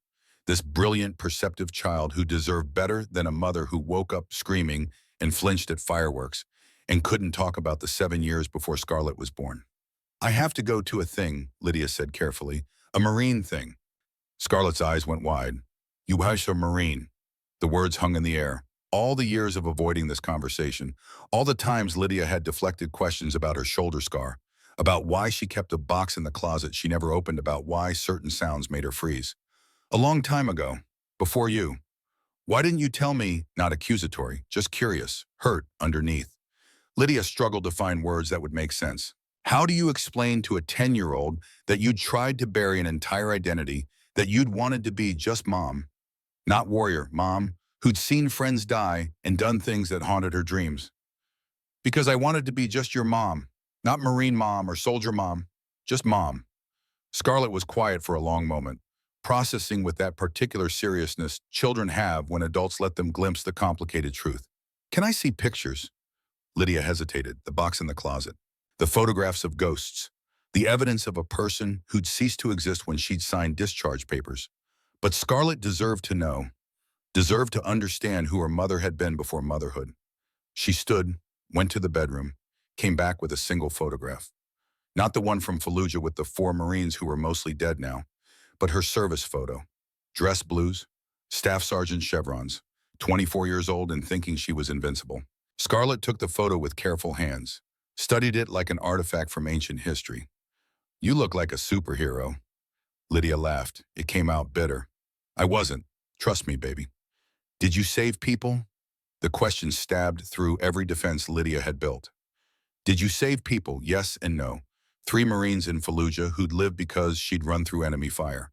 this brilliant, perceptive child who deserved better than a mother who woke up screaming and flinched at fireworks and couldn't talk about the 7 years before Scarlett was born. I have to go to a thing, Lydia said carefully, a Marine thing. Scarlett's eyes went wide. You hush a Marine. The words hung in the air. All the years of avoiding this conversation, all the times Lydia had deflected questions about her shoulder scar, about why she kept a box in the closet she never opened, about why certain sounds made her freeze. A long time ago, before you. Why didn't you tell me? Not accusatory, just curious, hurt underneath. Lydia struggled to find words that would make sense. How do you explain to a 10-year-old that you'd tried to bury an entire identity, that you'd wanted to be just mom? Not warrior, mom, who'd seen friends die and done things that haunted her dreams. Because I wanted to be just your mom, not Marine mom or soldier mom, just mom. Scarlett was quiet for a long moment, processing with that particular seriousness children have when adults let them glimpse the complicated truth. Can I see pictures? Lydia hesitated, the box in the closet. The photographs of ghosts. The evidence of a person who'd ceased to exist when she'd signed discharge papers. But Scarlett deserved to know, deserved to understand who her mother had been before motherhood. She stood, went to the bedroom, came back with a single photograph. Not the one from Fallujah with the 4 Marines who were mostly dead now, but her service photo. Dress blues, staff sergeant chevrons, 24 years old and thinking she was invincible. Scarlett took the photo with careful hands, studied it like an artifact from ancient history. You look like a superhero. Lydia laughed. It came out bitter. I wasn't. Trust me, baby. Did you save people? The question stabbed through every defense Lydia had built. Did you save people? Yes and no. 3 Marines in Fallujah who'd lived because she'd run through enemy fire.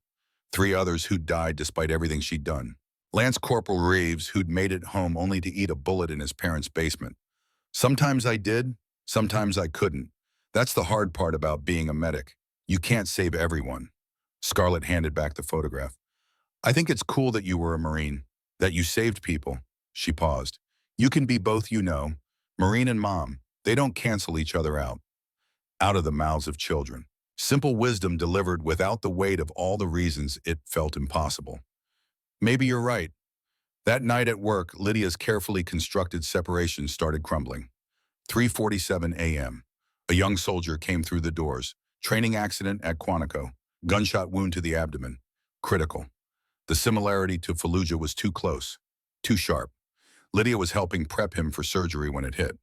3 others who'd died despite everything she'd done. Lance Corporal Reeves who'd made it home only to eat a bullet in his parents' basement. Sometimes I did, sometimes I couldn't. That's the hard part about being a medic. You can't save everyone. Scarlett handed back the photograph. I think it's cool that you were a Marine, that you saved people. She paused. You can be both, you know. Marine and mom, they don't cancel each other out. Out of the mouths of children. Simple wisdom delivered without the weight of all the reasons it felt impossible. Maybe you're right. That night at work, Lydia's carefully constructed separation started crumbling. 3:47 a.m. A young soldier came through the doors. Training accident at Quantico. Gunshot wound to the abdomen. Critical. The similarity to Fallujah was too close. Too sharp. Lydia was helping prep him for surgery when it hit.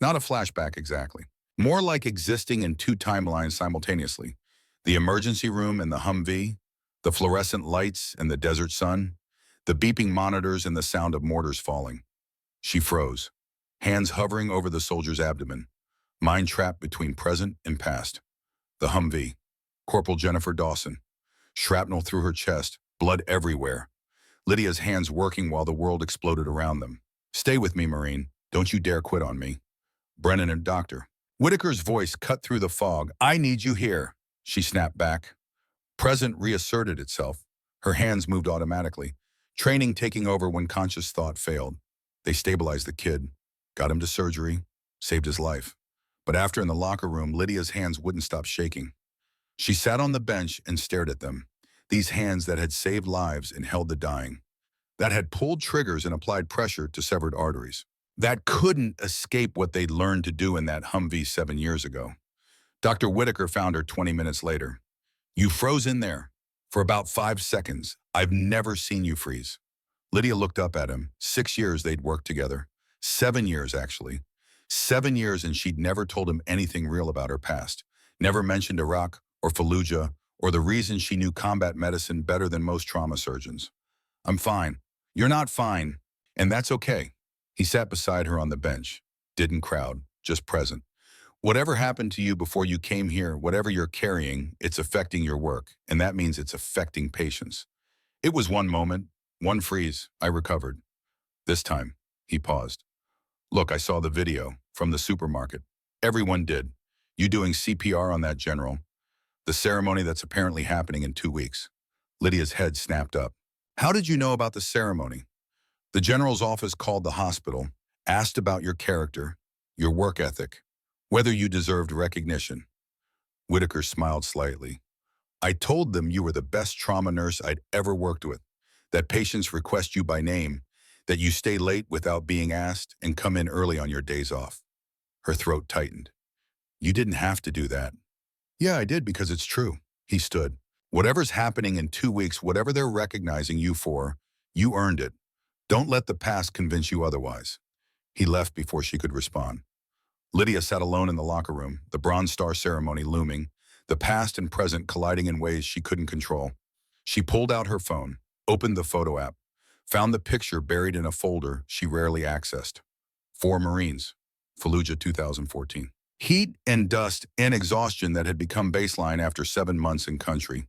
Not a flashback exactly. More like existing in 2 timelines simultaneously. The emergency room and the Humvee. The fluorescent lights and the desert sun. The beeping monitors and the sound of mortars falling. She froze. Hands hovering over the soldier's abdomen. Mind trapped between present and past. The Humvee. Corporal Jennifer Dawson. Shrapnel through her chest. Blood everywhere. Lydia's hands working while the world exploded around them. Stay with me, Marine. Don't you dare quit on me. Brennan and Doctor. Whitaker's voice cut through the fog. I need you here. She snapped back. Present reasserted itself. Her hands moved automatically. Training taking over when conscious thought failed. They stabilized the kid. Got him to surgery. Saved his life. But after in the locker room, Lydia's hands wouldn't stop shaking. She sat on the bench and stared at them. These hands that had saved lives and held the dying. That had pulled triggers and applied pressure to severed arteries. That couldn't escape what they'd learned to do in that Humvee 7 years ago. Dr. Whitaker found her 20 minutes later. You froze in there. For about 5 seconds. I've never seen you freeze. Lydia looked up at him. 6 years they'd worked together. 7 years, actually. 7 years, and she'd never told him anything real about her past. Never mentioned Iraq or Fallujah or the reason she knew combat medicine better than most trauma surgeons. I'm fine. You're not fine. And that's okay. He sat beside her on the bench. Didn't crowd, just present. Whatever happened to you before you came here, whatever you're carrying, it's affecting your work, and that means it's affecting patients. It was one moment, one freeze. I recovered. This time, he paused. Look, I saw the video from the supermarket. Everyone did. You doing CPR on that general. The ceremony that's apparently happening in 2 weeks. Lydia's head snapped up. How did you know about the ceremony? The general's office called the hospital, asked about your character, your work ethic, whether you deserved recognition. Whitaker smiled slightly. I told them you were the best trauma nurse I'd ever worked with, that patients request you by name, that you stay late without being asked and come in early on your days off. Her throat tightened. You didn't have to do that. Yeah, I did because it's true. He stood. Whatever's happening in 2 weeks, whatever they're recognizing you for, you earned it. Don't let the past convince you otherwise. He left before she could respond. Lydia sat alone in the locker room, the Bronze Star ceremony looming, the past and present colliding in ways she couldn't control. She pulled out her phone, opened the photo app, found the picture buried in a folder she rarely accessed. 4 Marines, Fallujah 2014. Heat and dust and exhaustion that had become baseline after 7 months in country.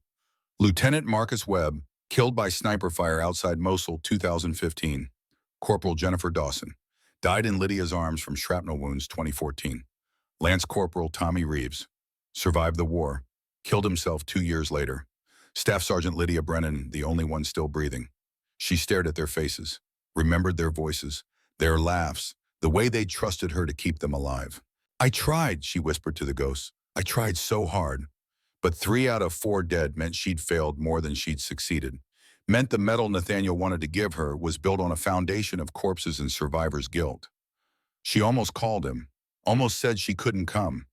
Lieutenant Marcus Webb, killed by sniper fire outside Mosul 2015. Corporal Jennifer Dawson, died in Lydia's arms from shrapnel wounds 2014. Lance Corporal Tommy Reeves, survived the war, killed himself 2 years later. Staff Sergeant Lydia Brennan, the only one still breathing. She stared at their faces, remembered their voices, their laughs, the way they trusted her to keep them alive. "I tried," she whispered to the ghosts. "I tried so hard." But 3 out of 4 dead meant she'd failed more than she'd succeeded. Meant the medal Nathaniel wanted to give her was built on a foundation of corpses and survivors' guilt. She almost called him, almost said she couldn't come,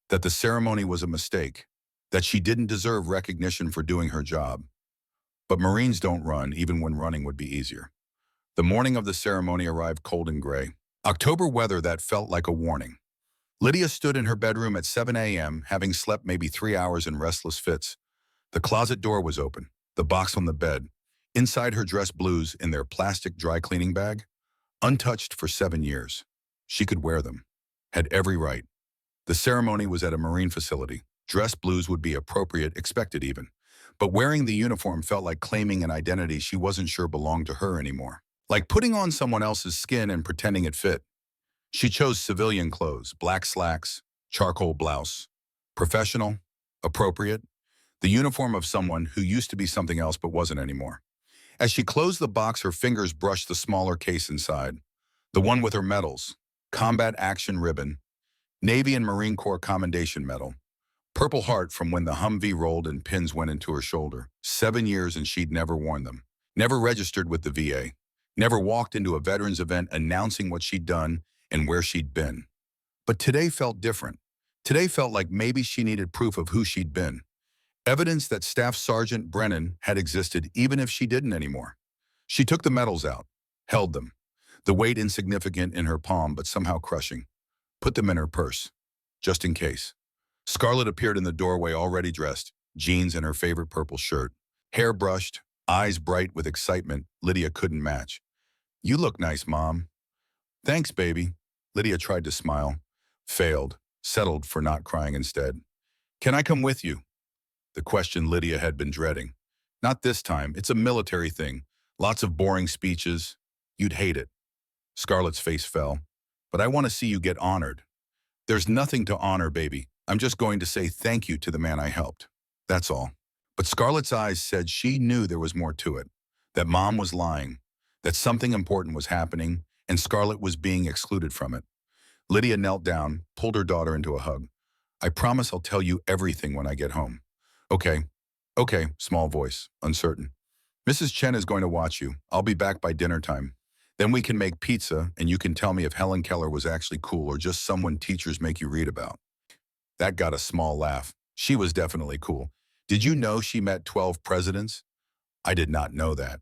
that the ceremony was a mistake, that she didn't deserve recognition for doing her job. But Marines don't run, even when running would be easier. The morning of the ceremony arrived cold and gray. October weather that felt like a warning. Lydia stood in her bedroom at 7 a.m., having slept maybe 3 hours in restless fits. The closet door was open, the box on the bed, inside her dress blues in their plastic dry cleaning bag, untouched for 7 years. She could wear them, had every right. The ceremony was at a Marine facility. Dress blues would be appropriate, expected even. But wearing the uniform felt like claiming an identity she wasn't sure belonged to her anymore. Like putting on someone else's skin and pretending it fit. She chose civilian clothes, black slacks, charcoal blouse. Professional, appropriate, the uniform of someone who used to be something else but wasn't anymore. As she closed the box, her fingers brushed the smaller case inside. The one with her medals, Combat Action Ribbon, Navy and Marine Corps Commendation Medal, Purple Heart from when the Humvee rolled and pins went into her shoulder. 7 years and she'd never worn them. Never registered with the VA. Never walked into a veterans event announcing what she'd done and where she'd been. But today felt different. Today felt like maybe she needed proof of who she'd been. Evidence that Staff Sergeant Brennan had existed even if she didn't anymore. She took the medals out, held them, the weight insignificant in her palm but somehow crushing. Put them in her purse, just in case. Scarlett appeared in the doorway already dressed, jeans and her favorite purple shirt. Hair brushed, eyes bright with excitement Lydia couldn't match. "You look nice, Mom." "Thanks, baby." Lydia tried to smile, failed, settled for not crying instead. "Can I come with you?" The question Lydia had been dreading. "Not this time, it's a military thing. Lots of boring speeches. You'd hate it." Scarlett's face fell. "But I want to see you get honored." "There's nothing to honor, baby. I'm just going to say thank you to the man I helped. That's all." But Scarlett's eyes said she knew there was more to it, that Mom was lying, that something important was happening, and Scarlett was being excluded from it. Lydia knelt down, pulled her daughter into a hug. "I promise I'll tell you everything when I get home." Okay, small voice, uncertain. "Mrs. Chen is going to watch you. I'll be back by dinner time. Then we can make pizza, and you can tell me if Helen Keller was actually cool or just someone teachers make you read about." That got a small laugh. She was definitely cool. "Did you know she met 12 presidents?" "I did not know that."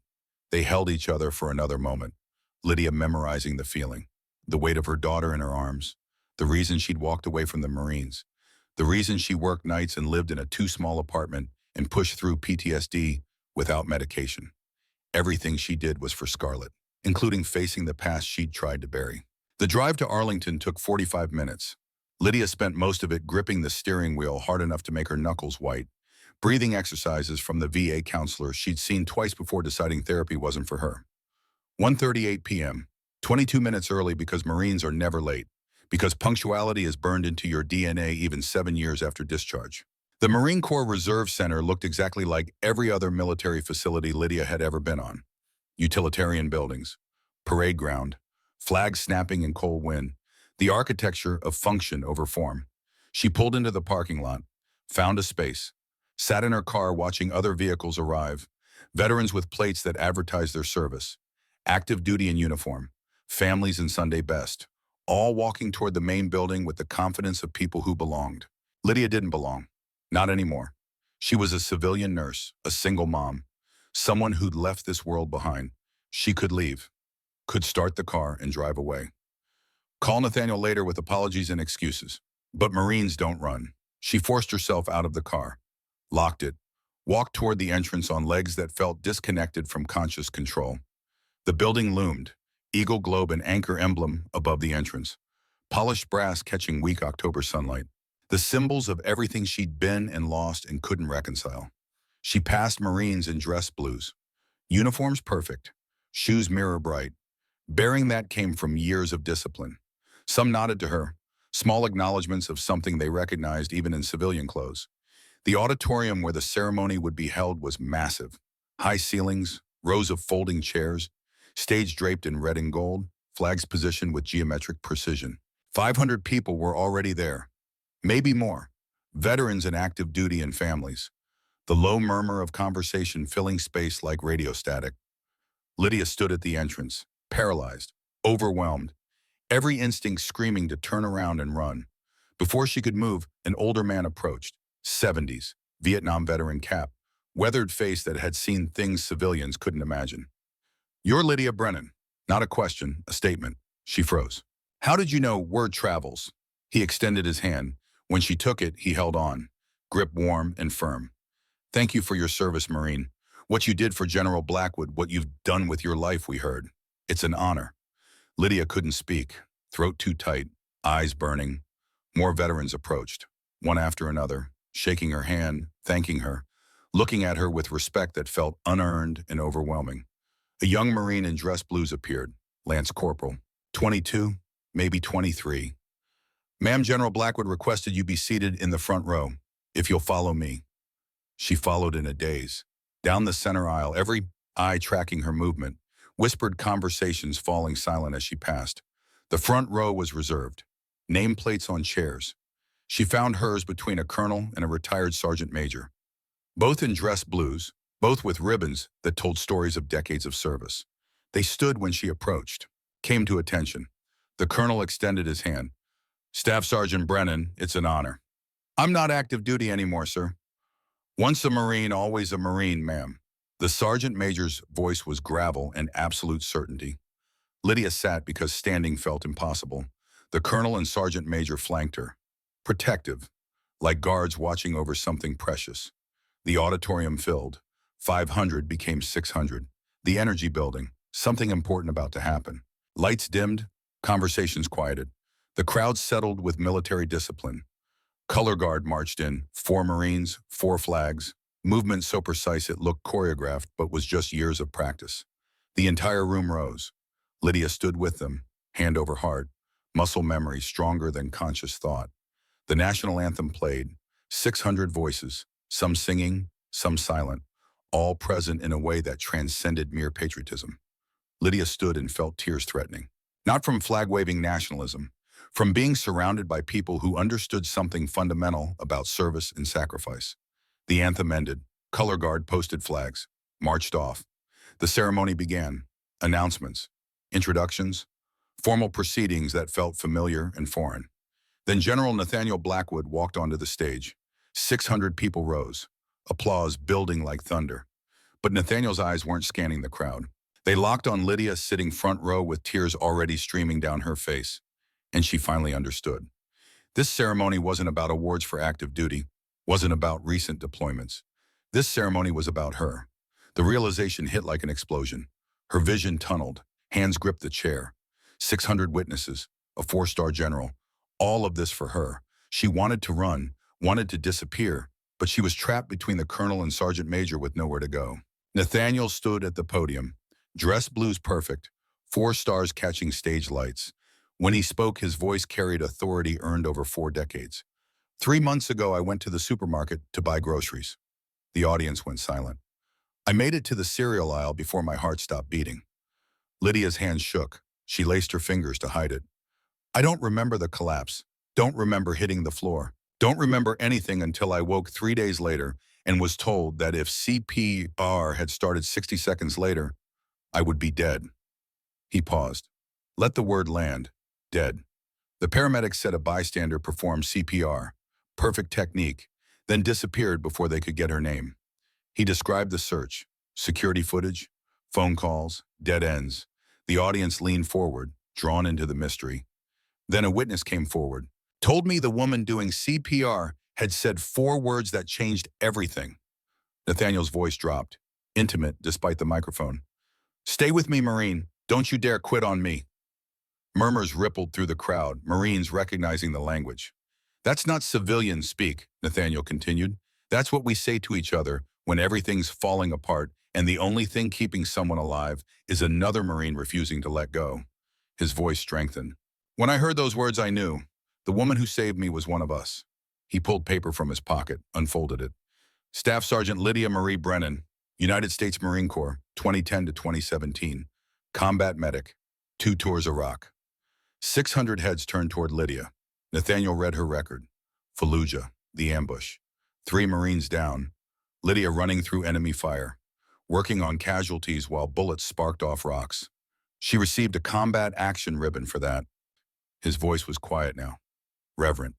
They held each other for another moment, Lydia memorizing the feeling, the weight of her daughter in her arms, the reason she'd walked away from the Marines, the reason she worked nights and lived in a too-small apartment and pushed through PTSD without medication. Everything she did was for Scarlett, including facing the past she'd tried to bury. The drive to Arlington took 45 minutes. Lydia spent most of it gripping the steering wheel hard enough to make her knuckles white, breathing exercises from the VA counselor she'd seen twice before deciding therapy wasn't for her. 1:38 p.m., 22 minutes early because Marines are never late, because punctuality is burned into your DNA even 7 years after discharge. The Marine Corps Reserve Center looked exactly like every other military facility Lydia had ever been on. Utilitarian buildings, parade ground, flags snapping in cold wind, the architecture of function over form. She pulled into the parking lot, found a space, sat in her car watching other vehicles arrive, veterans with plates that advertised their service, active duty in uniform, families in Sunday best, all walking toward the main building with the confidence of people who belonged. Lydia didn't belong. Not anymore. She was a civilian nurse, a single mom, someone who'd left this world behind. She could leave, could start the car and drive away. Call Nathaniel later with apologies and excuses. But Marines don't run. She forced herself out of the car, locked it, walked toward the entrance on legs that felt disconnected from conscious control. The building loomed, eagle globe and anchor emblem above the entrance, polished brass catching weak October sunlight, the symbols of everything she'd been and lost and couldn't reconcile. She passed Marines in dress blues, uniforms perfect, shoes mirror bright. Bearing that came from years of discipline. Some nodded to her, small acknowledgments of something they recognized even in civilian clothes. The auditorium where the ceremony would be held was massive. High ceilings, rows of folding chairs, stage draped in red and gold, flags positioned with geometric precision. 500 people were already there, maybe more, veterans in active duty and families. The low murmur of conversation filling space like radio static. Lydia stood at the entrance, paralyzed, overwhelmed, every instinct screaming to turn around and run. Before she could move, an older man approached, 70s, Vietnam veteran cap, weathered face that had seen things civilians couldn't imagine. "You're Lydia Brennan." Not a question, a statement. She froze. "How did you know word travels?" He extended his hand. When she took it, he held on, grip warm and firm. "Thank you for your service, Marine. What you did for General Blackwood, what you've done with your life, we heard. It's an honor." Lydia couldn't speak, throat too tight, eyes burning. More veterans approached, one after another, shaking her hand, thanking her, looking at her with respect that felt unearned and overwhelming. A young Marine in dress blues appeared, Lance Corporal, 22, maybe 23. "Ma'am, General Blackwood requested you be seated in the front row, if you'll follow me." She followed in a daze. Down the center aisle, every eye tracking her movement, whispered conversations falling silent as she passed. The front row was reserved, nameplates on chairs. She found hers between a colonel and a retired sergeant major. Both in dress blues, both with ribbons that told stories of decades of service. They stood when she approached, came to attention. The colonel extended his hand. "Staff Sergeant Brennan, it's an honor." "I'm not active duty anymore, sir." "Once a Marine, always a Marine, ma'am." The sergeant major's voice was gravel and absolute certainty. Lydia sat because standing felt impossible. The colonel and sergeant major flanked her, protective, like guards watching over something precious. The auditorium filled. 500 became 600. The energy building, something important about to happen. Lights dimmed, conversations quieted. The crowd settled with military discipline. Color Guard marched in, 4 Marines, 4 flags, movement so precise it looked choreographed but was just years of practice. The entire room rose. Lydia stood with them, hand over heart, muscle memory stronger than conscious thought. The national anthem played, 600 voices, some singing, some silent, all present in a way that transcended mere patriotism. Lydia stood and felt tears threatening. Not from flag-waving nationalism, from being surrounded by people who understood something fundamental about service and sacrifice. The anthem ended. Color Guard posted flags, marched off. The ceremony began. Announcements, introductions, formal proceedings that felt familiar and foreign. Then General Nathaniel Blackwood walked onto the stage. 600 people rose, applause building like thunder. But Nathaniel's eyes weren't scanning the crowd. They locked on Lydia sitting front row with tears already streaming down her face. And she finally understood. This ceremony wasn't about awards for active duty, wasn't about recent deployments. This ceremony was about her. The realization hit like an explosion. Her vision tunneled, hands gripped the chair. 600 witnesses, a 4-star general, all of this for her. She wanted to run, wanted to disappear, but she was trapped between the colonel and sergeant major with nowhere to go. Nathaniel stood at the podium, dress blues perfect, 4 stars catching stage lights. When he spoke, his voice carried authority earned over 4 decades. 3 months ago, I went to the supermarket to buy groceries. The audience went silent. I made it to the cereal aisle before my heart stopped beating. Lydia's hands shook. She laced her fingers to hide it. I don't remember the collapse. Don't remember hitting the floor. Don't remember anything until I woke 3 days later and was told that if CPR had started 60 seconds later, I would be dead. He paused. Let the word land. Dead. The paramedics said a bystander performed CPR, perfect technique, then disappeared before they could get her name. He described the search, security footage, phone calls, dead ends. The audience leaned forward, drawn into the mystery. Then a witness came forward, told me the woman doing CPR had said 4 words that changed everything. Nathaniel's voice dropped, intimate despite the microphone. Stay with me, Marine. Don't you dare quit on me. Murmurs rippled through the crowd, Marines recognizing the language. That's not civilian speak, Nathaniel continued. That's what we say to each other when everything's falling apart and the only thing keeping someone alive is another Marine refusing to let go. His voice strengthened. When I heard those words, I knew. The woman who saved me was one of us. He pulled paper from his pocket, unfolded it. Staff Sergeant Lydia Marie Brennan, United States Marine Corps, 2010 to 2017. Combat medic. 2 tours Iraq. 600 heads turned toward Lydia. Nathaniel read her record. Fallujah, the ambush. 3 Marines down. Lydia running through enemy fire, working on casualties while bullets sparked off rocks. She received a combat action ribbon for that. His voice was quiet now, reverent.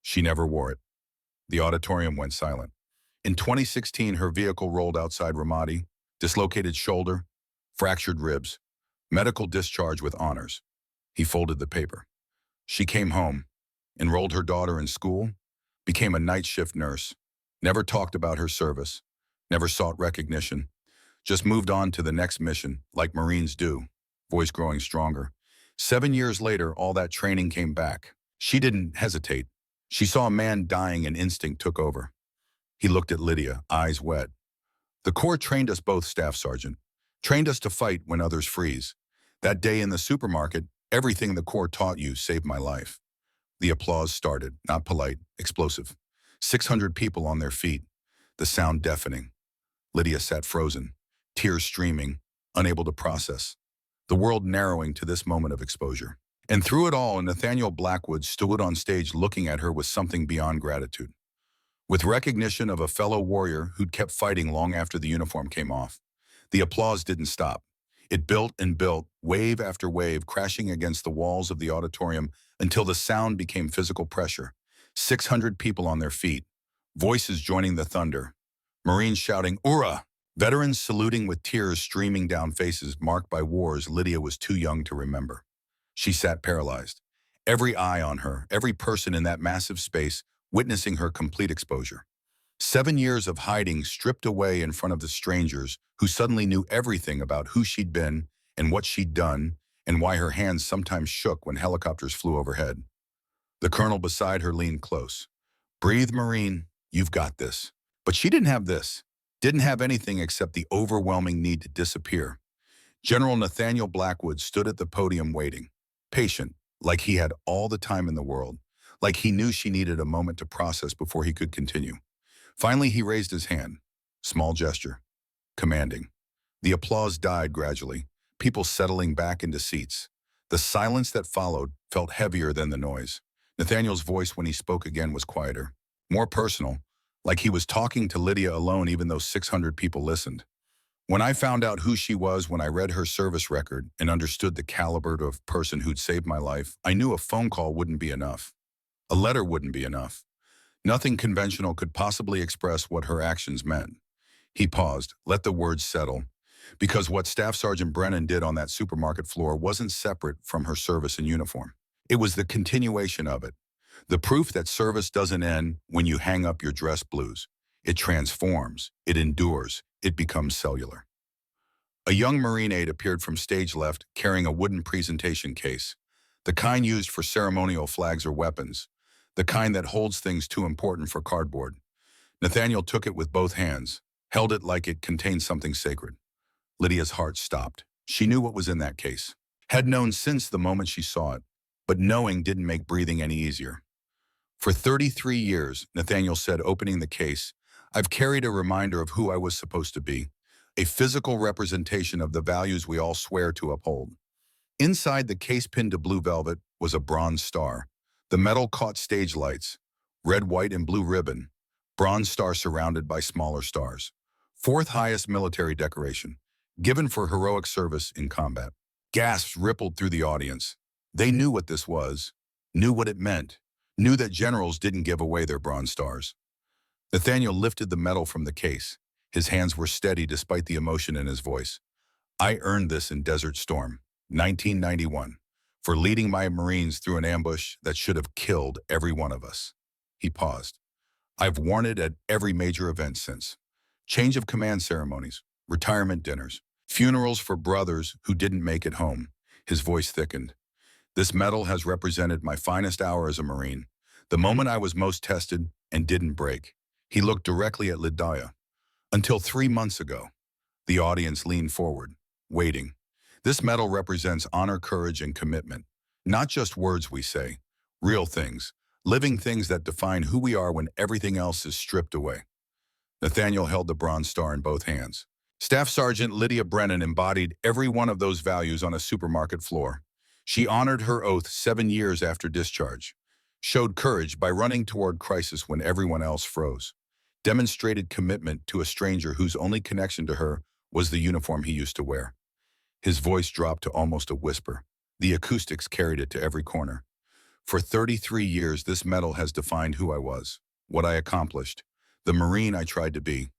She never wore it. The auditorium went silent. In 2016, her vehicle rolled outside Ramadi, dislocated shoulder, fractured ribs, medical discharge with honors. He folded the paper. She came home, enrolled her daughter in school, became a night shift nurse, never talked about her service, never sought recognition, just moved on to the next mission, like Marines do, voice growing stronger. 7 years later, all that training came back. She didn't hesitate. She saw a man dying and instinct took over. He looked at Lydia, eyes wet. The Corps trained us both, Staff Sergeant. Trained us to fight when others freeze. That day in the supermarket, everything the Corps taught you saved my life. The applause started, not polite, explosive. 600 people on their feet, the sound deafening. Lydia sat frozen, tears streaming, unable to process. The world narrowing to this moment of exposure. And through it all, Nathaniel Blackwood stood on stage looking at her with something beyond gratitude. With recognition of a fellow warrior who'd kept fighting long after the uniform came off. The applause didn't stop. It built and built, wave after wave, crashing against the walls of the auditorium until the sound became physical pressure. 600 people on their feet, voices joining the thunder. Marines shouting, "Ura!" Veterans saluting with tears streaming down faces marked by wars Lydia was too young to remember. She sat paralyzed, every eye on her, every person in that massive space witnessing her complete exposure. 7 years of hiding stripped away in front of the strangers who suddenly knew everything about who she'd been and what she'd done and why her hands sometimes shook when helicopters flew overhead. The colonel beside her leaned close. "Breathe, Marine, you've got this." But she didn't have this. Didn't have anything except the overwhelming need to disappear. General Nathaniel Blackwood stood at the podium waiting, patient, like he had all the time in the world, like he knew she needed a moment to process before he could continue. Finally, he raised his hand. Small gesture. Commanding. The applause died gradually, people settling back into seats. The silence that followed felt heavier than the noise. Nathaniel's voice when he spoke again was quieter, more personal, like he was talking to Lydia alone even though 600 people listened. "When I found out who she was, when I read her service record and understood the caliber of person who'd saved my life, I knew a phone call wouldn't be enough. A letter wouldn't be enough. Nothing conventional could possibly express what her actions meant." He paused, let the words settle, because what Staff Sergeant Brennan did on that supermarket floor wasn't separate from her service in uniform. It was the continuation of it. The proof that service doesn't end when you hang up your dress blues. It transforms, it endures, it becomes cellular. A young Marine aide appeared from stage left carrying a wooden presentation case, the kind used for ceremonial flags or weapons, the kind that holds things too important for cardboard. Nathaniel took it with both hands, held it like it contained something sacred. Lydia's heart stopped. She knew what was in that case. Had known since the moment she saw it, but knowing didn't make breathing any easier. "For 33 years, Nathaniel said, opening the case, I've carried a reminder of who I was supposed to be, a physical representation of the values we all swear to uphold." Inside the case pinned to blue velvet was a bronze star. The metal caught stage lights, red, white, and blue ribbon, bronze star surrounded by smaller stars. 4th highest military decoration, given for heroic service in combat. Gasps rippled through the audience. They knew what this was, knew what it meant, knew that generals didn't give away their bronze stars. Nathaniel lifted the medal from the case. His hands were steady despite the emotion in his voice. "I earned this in Desert Storm, 1991, for leading my Marines through an ambush that should have killed every one of us." He paused. "I've worn it at every major event since. Change of command ceremonies, retirement dinners, funerals for brothers who didn't make it home." His voice thickened. "This medal has represented my finest hour as a Marine, the moment I was most tested and didn't break." He looked directly at Lydia. "Until 3 months ago." The audience leaned forward, waiting. "This medal represents honor, courage, and commitment. Not just words we say, real things, living things that define who we are when everything else is stripped away." Nathaniel held the bronze star in both hands. Staff Sergeant Lydia Brennan embodied every one of those values on a supermarket floor. She honored her oath 7 years after discharge, showed courage by running toward crisis when everyone else froze, demonstrated commitment to a stranger whose only connection to her was the uniform he used to wear. His voice dropped to almost a whisper. The acoustics carried it to every corner. For 33 years, this medal has defined who I was, what I accomplished, the Marine I tried to be.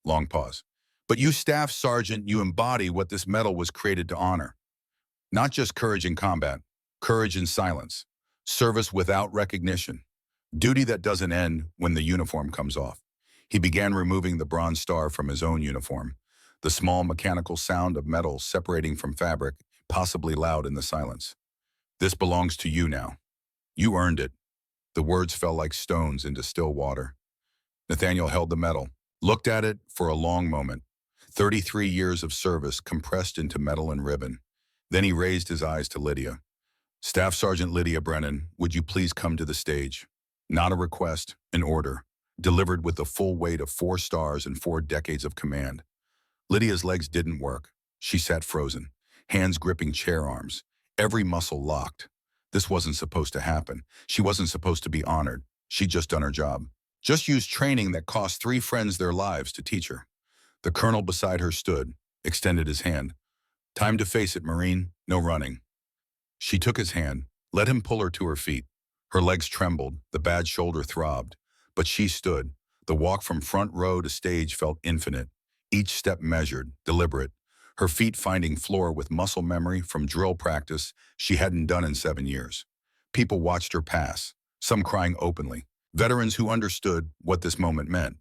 Long pause. But you, Staff Sergeant, you embody what this medal was created to honor. Not just courage in combat, courage in silence, service without recognition, duty that doesn't end when the uniform comes off. He began removing the bronze star from his own uniform, the small mechanical sound of metal separating from fabric, possibly loud in the silence. This belongs to you now. You earned it. The words fell like stones into still water. Nathaniel held the medal, looked at it for a long moment. 33 years of service compressed into metal and ribbon. Then he raised his eyes to Lydia. Staff Sergeant Lydia Brennan, would you please come to the stage? Not a request, an order, delivered with the full weight of 4 stars and 4 decades of command. Lydia's legs didn't work. She sat frozen, hands gripping chair arms, every muscle locked. This wasn't supposed to happen. She wasn't supposed to be honored. She'd just done her job. Just used training that cost 3 friends their lives to teach her. The colonel beside her stood, extended his hand. Time to face it, Marine. No running. She took his hand, let him pull her to her feet. Her legs trembled, the bad shoulder throbbed. But she stood. The walk from front row to stage felt infinite. Each step measured, deliberate. Her feet finding floor with muscle memory from drill practice she hadn't done in 7 years. People watched her pass, some crying openly. Veterans who understood what this moment meant.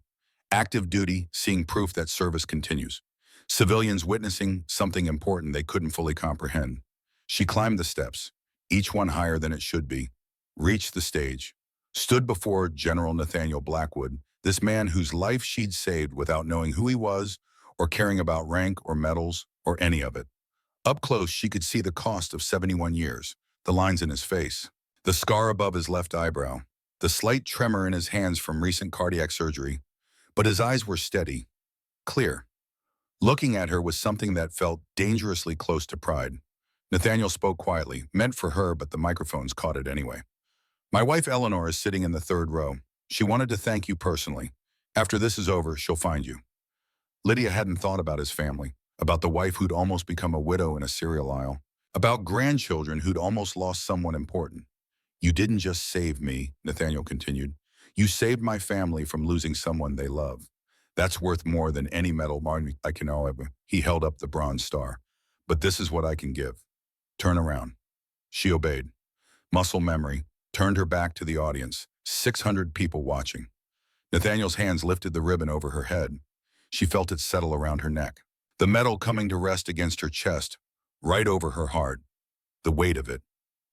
Active duty, seeing proof that service continues. Civilians witnessing something important they couldn't fully comprehend. She climbed the steps, each one higher than it should be, reached the stage, stood before General Nathaniel Blackwood, this man whose life she'd saved without knowing who he was or caring about rank or medals or any of it. Up close, she could see the cost of 71 years, the lines in his face, the scar above his left eyebrow, the slight tremor in his hands from recent cardiac surgery. But his eyes were steady, clear. Looking at her was something that felt dangerously close to pride. Nathaniel spoke quietly, meant for her, but the microphones caught it anyway. My wife Eleanor is sitting in the 3rd row. She wanted to thank you personally. After this is over, she'll find you. Lydia hadn't thought about his family, about the wife who'd almost become a widow in a cereal aisle, about grandchildren who'd almost lost someone important. You didn't just save me, Nathaniel continued. You saved my family from losing someone they love. That's worth more than any medal I can ever. He held up the bronze star. But this is what I can give. Turn around. She obeyed. Muscle memory turned her back to the audience, 600 people watching. Nathaniel's hands lifted the ribbon over her head. She felt it settle around her neck. The medal coming to rest against her chest, right over her heart. The weight of it.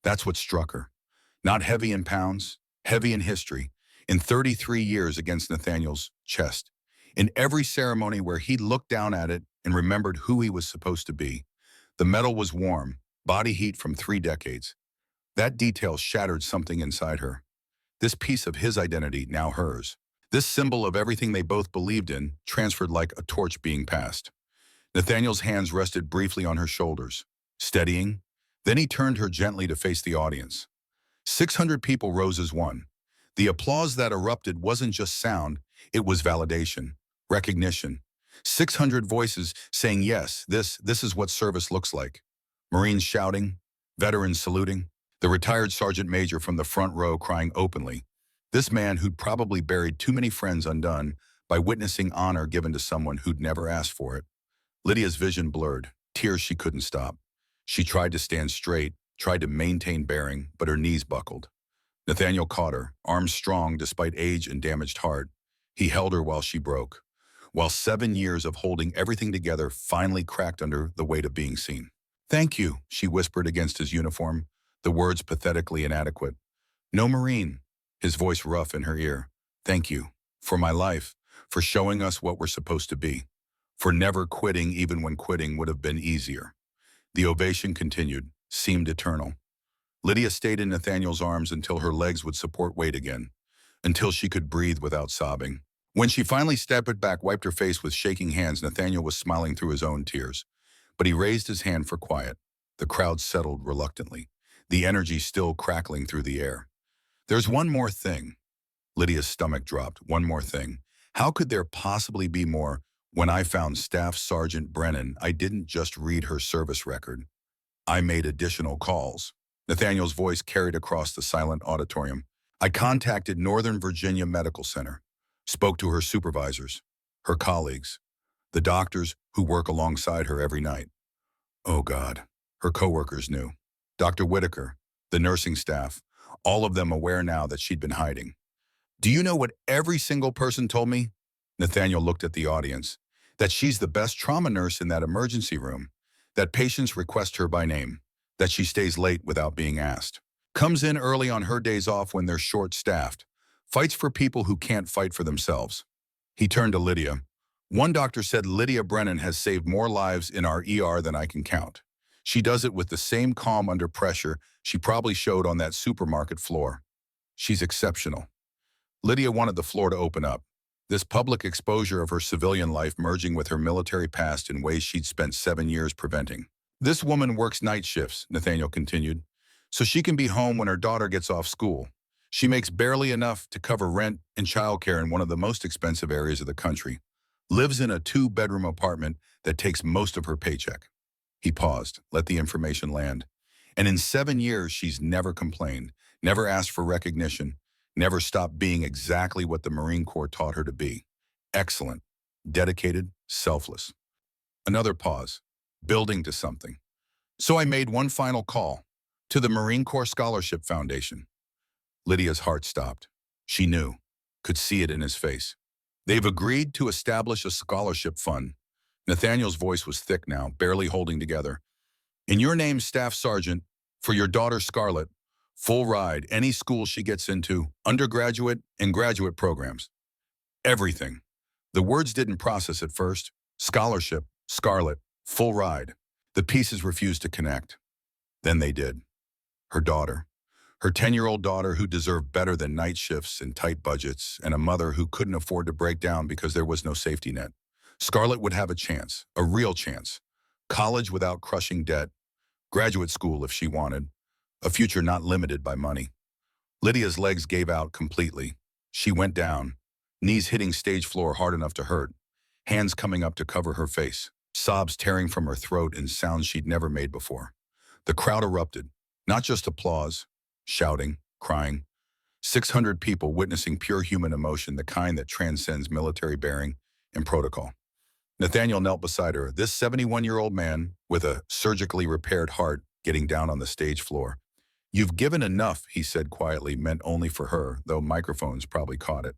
That's what struck her. Not heavy in pounds, heavy in history. In 33 years against Nathaniel's chest. In every ceremony where he looked down at it and remembered who he was supposed to be. The medal was warm, body heat from 3 decades. That detail shattered something inside her. This piece of his identity, now hers. This symbol of everything they both believed in, transferred like a torch being passed. Nathaniel's hands rested briefly on her shoulders, steadying. Then he turned her gently to face the audience. 600 people rose as one. The applause that erupted wasn't just sound, it was validation, recognition. 600 voices saying, yes, this is what service looks like. Marines shouting, veterans saluting, the retired sergeant major from the front row crying openly. This man who'd probably buried too many friends undone by witnessing honor given to someone who'd never asked for it. Lydia's vision blurred, tears she couldn't stop. She tried to stand straight, tried to maintain bearing, but her knees buckled. Nathaniel caught her, arms strong despite age and damaged heart. He held her while she broke, while 7 years of holding everything together finally cracked under the weight of being seen. Thank you, she whispered against his uniform, the words pathetically inadequate. No Marine, his voice rough in her ear. Thank you, for my life, for showing us what we're supposed to be, for never quitting even when quitting would have been easier. The ovation continued, seemed eternal. Lydia stayed in Nathaniel's arms until her legs would support weight again, until she could breathe without sobbing. When she finally stepped back, wiped her face with shaking hands, Nathaniel was smiling through his own tears. But he raised his hand for quiet. The crowd settled reluctantly, the energy still crackling through the air. There's one more thing. Lydia's stomach dropped. One more thing. How could there possibly be more? When I found Staff Sergeant Brennan, I didn't just read her service record. I made additional calls. Nathaniel's voice carried across the silent auditorium. I contacted Northern Virginia Medical Center, spoke to her supervisors, her colleagues, the doctors who work alongside her every night. Oh God, her coworkers knew. Dr. Whitaker, the nursing staff, all of them aware now that she'd been hiding. Do you know what every single person told me? Nathaniel looked at the audience. That she's the best trauma nurse in that emergency room. That patients request her by name. That she stays late without being asked. Comes in early on her days off when they're short-staffed. Fights for people who can't fight for themselves. He turned to Lydia. One doctor said Lydia Brennan has saved more lives in our ER than I can count. She does it with the same calm under pressure she probably showed on that supermarket floor. She's exceptional. Lydia wanted the floor to open up. This public exposure of her civilian life merging with her military past in ways she'd spent 7 years preventing. This woman works night shifts, Nathaniel continued, so she can be home when her daughter gets off school. She makes barely enough to cover rent and childcare in one of the most expensive areas of the country. Lives in a 2-bedroom apartment that takes most of her paycheck. He paused, let the information land. And in 7 years, she's never complained, never asked for recognition, never stopped being exactly what the Marine Corps taught her to be. Excellent, dedicated, selfless. Another pause, building to something. So I made one final call, to the Marine Corps Scholarship Foundation. Lydia's heart stopped. She knew, could see it in his face. They've agreed to establish a scholarship fund. Nathaniel's voice was thick now, barely holding together. In your name, Staff Sergeant, for your daughter Scarlett, full ride, any school she gets into, undergraduate and graduate programs. Everything. The words didn't process at first. Scholarship, Scarlett, full ride. The pieces refused to connect. Then they did. Her daughter. Her 10-year-old daughter who deserved better than night shifts and tight budgets, and a mother who couldn't afford to break down because there was no safety net. Scarlett would have a chance, a real chance. College without crushing debt, graduate school if she wanted, a future not limited by money. Lydia's legs gave out completely. She went down, knees hitting stage floor hard enough to hurt, hands coming up to cover her face, sobs tearing from her throat in sounds she'd never made before. The crowd erupted, not just applause, shouting, crying. 600 people witnessing pure human emotion, the kind that transcends military bearing and protocol. Nathaniel knelt beside her, this 71-year-old man with a surgically repaired heart getting down on the stage floor. You've given enough, he said quietly, meant only for her, though microphones probably caught it.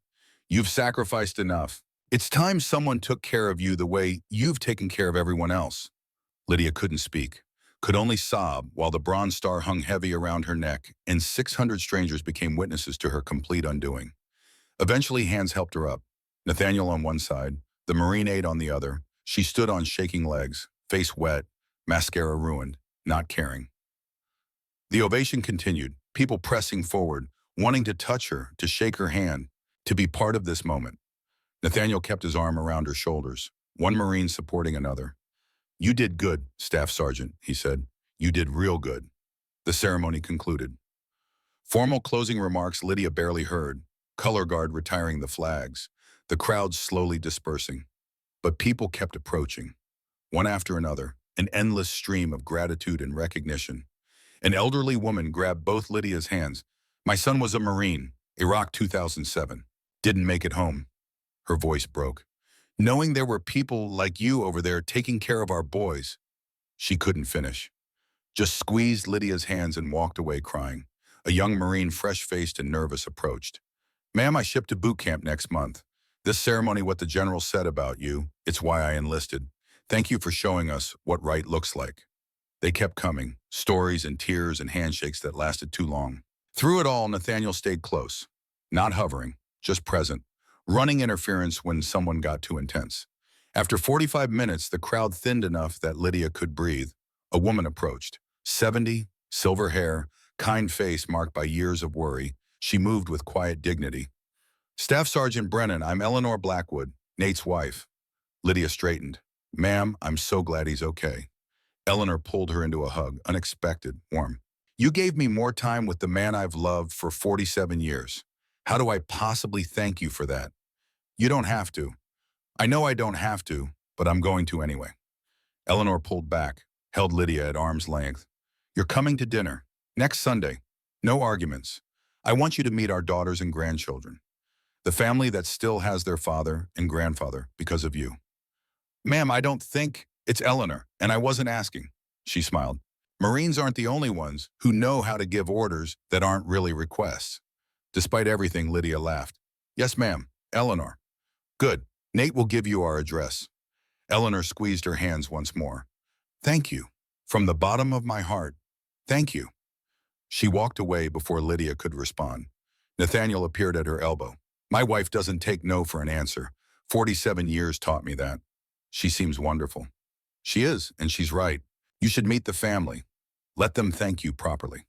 You've sacrificed enough. It's time someone took care of you the way you've taken care of everyone else. Lydia couldn't speak, could only sob while the Bronze Star hung heavy around her neck, and 600 strangers became witnesses to her complete undoing. Eventually, hands helped her up. Nathaniel on one side, the Marine aide on the other. She stood on shaking legs, face wet, mascara ruined, not caring. The ovation continued, people pressing forward, wanting to touch her, to shake her hand, to be part of this moment. Nathaniel kept his arm around her shoulders, one Marine supporting another. You did good, Staff Sergeant, he said. You did real good. The ceremony concluded. Formal closing remarks Lydia barely heard, color guard retiring the flags, the crowd slowly dispersing. But people kept approaching, one after another, an endless stream of gratitude and recognition. An elderly woman grabbed both Lydia's hands. My son was a Marine, Iraq 2007. Didn't make it home. Her voice broke. Knowing there were people like you over there taking care of our boys. She couldn't finish. Just squeezed Lydia's hands and walked away crying. A young Marine, fresh-faced and nervous, approached. Ma'am, I ship to boot camp next month. This ceremony, what the general said about you, it's why I enlisted. Thank you for showing us what right looks like. They kept coming, stories and tears and handshakes that lasted too long. Through it all, Nathaniel stayed close, not hovering, just present, running interference when someone got too intense. After 45 minutes, the crowd thinned enough that Lydia could breathe. A woman approached, 70, silver hair, kind face marked by years of worry. She moved with quiet dignity. Staff Sergeant Brennan, I'm Eleanor Blackwood, Nate's wife. Lydia straightened. Ma'am, I'm so glad he's okay. Eleanor pulled her into a hug, unexpected, warm. You gave me more time with the man I've loved for 47 years. How do I possibly thank you for that? You don't have to. I know I don't have to, but I'm going to anyway. Eleanor pulled back, held Lydia at arm's length. You're coming to dinner. Next Sunday. No arguments. I want you to meet our daughters and grandchildren. The family that still has their father and grandfather because of you. Ma'am, I don't think it's Eleanor, and I wasn't asking. She smiled. Marines aren't the only ones who know how to give orders that aren't really requests. Despite everything, Lydia laughed. Yes, ma'am. Eleanor. Good. Nate will give you our address. Eleanor squeezed her hands once more. Thank you. From the bottom of my heart, thank you. She walked away before Lydia could respond. Nathaniel appeared at her elbow. My wife doesn't take no for an answer. 47 years taught me that. She seems wonderful. She is, and she's right. You should meet the family. Let them thank you properly.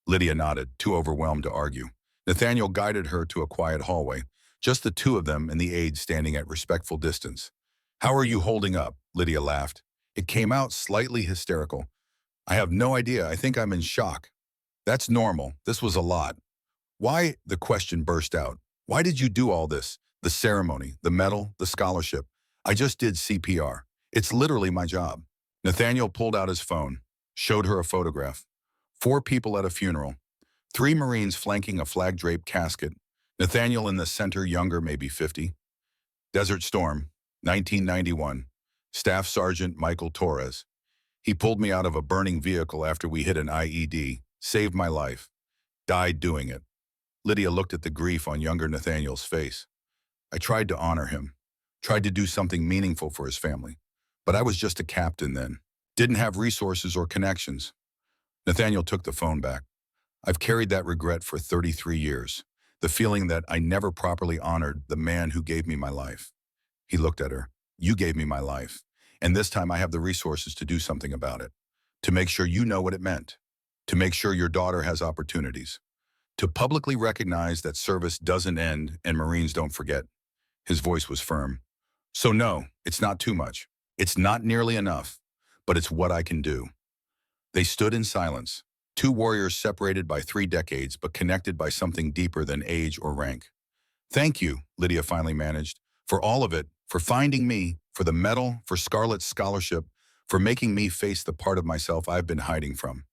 Lydia nodded, too overwhelmed to argue. Nathaniel guided her to a quiet hallway, just the two of them and the aide standing at respectful distance. How are you holding up? Lydia laughed. It came out slightly hysterical. I have no idea. I think I'm in shock. That's normal. This was a lot. Why? The question burst out. Why did you do all this? The ceremony, the medal, the scholarship. I just did CPR. It's literally my job. Nathaniel pulled out his phone, showed her a photograph. 4 people at a funeral. 3 Marines flanking a flag-draped casket. Nathaniel in the center, younger, maybe 50. Desert Storm, 1991. Staff Sergeant Michael Torres. He pulled me out of a burning vehicle after we hit an IED, saved my life. Died doing it. Lydia looked at the grief on younger Nathaniel's face. I tried to honor him, tried to do something meaningful for his family. But I was just a captain then. Didn't have resources or connections. Nathaniel took the phone back. I've carried that regret for 33 years. The feeling that I never properly honored the man who gave me my life. He looked at her. You gave me my life. And this time I have the resources to do something about it. To make sure you know what it meant. To make sure your daughter has opportunities. To publicly recognize that service doesn't end and Marines don't forget. His voice was firm. So no, it's not too much. It's not nearly enough, but it's what I can do. They stood in silence, 2 warriors separated by 3 decades, but connected by something deeper than age or rank. Thank you, Lydia finally managed, for all of it, for finding me, for the medal, for Scarlett's scholarship, for making me face the part of myself I've been hiding from.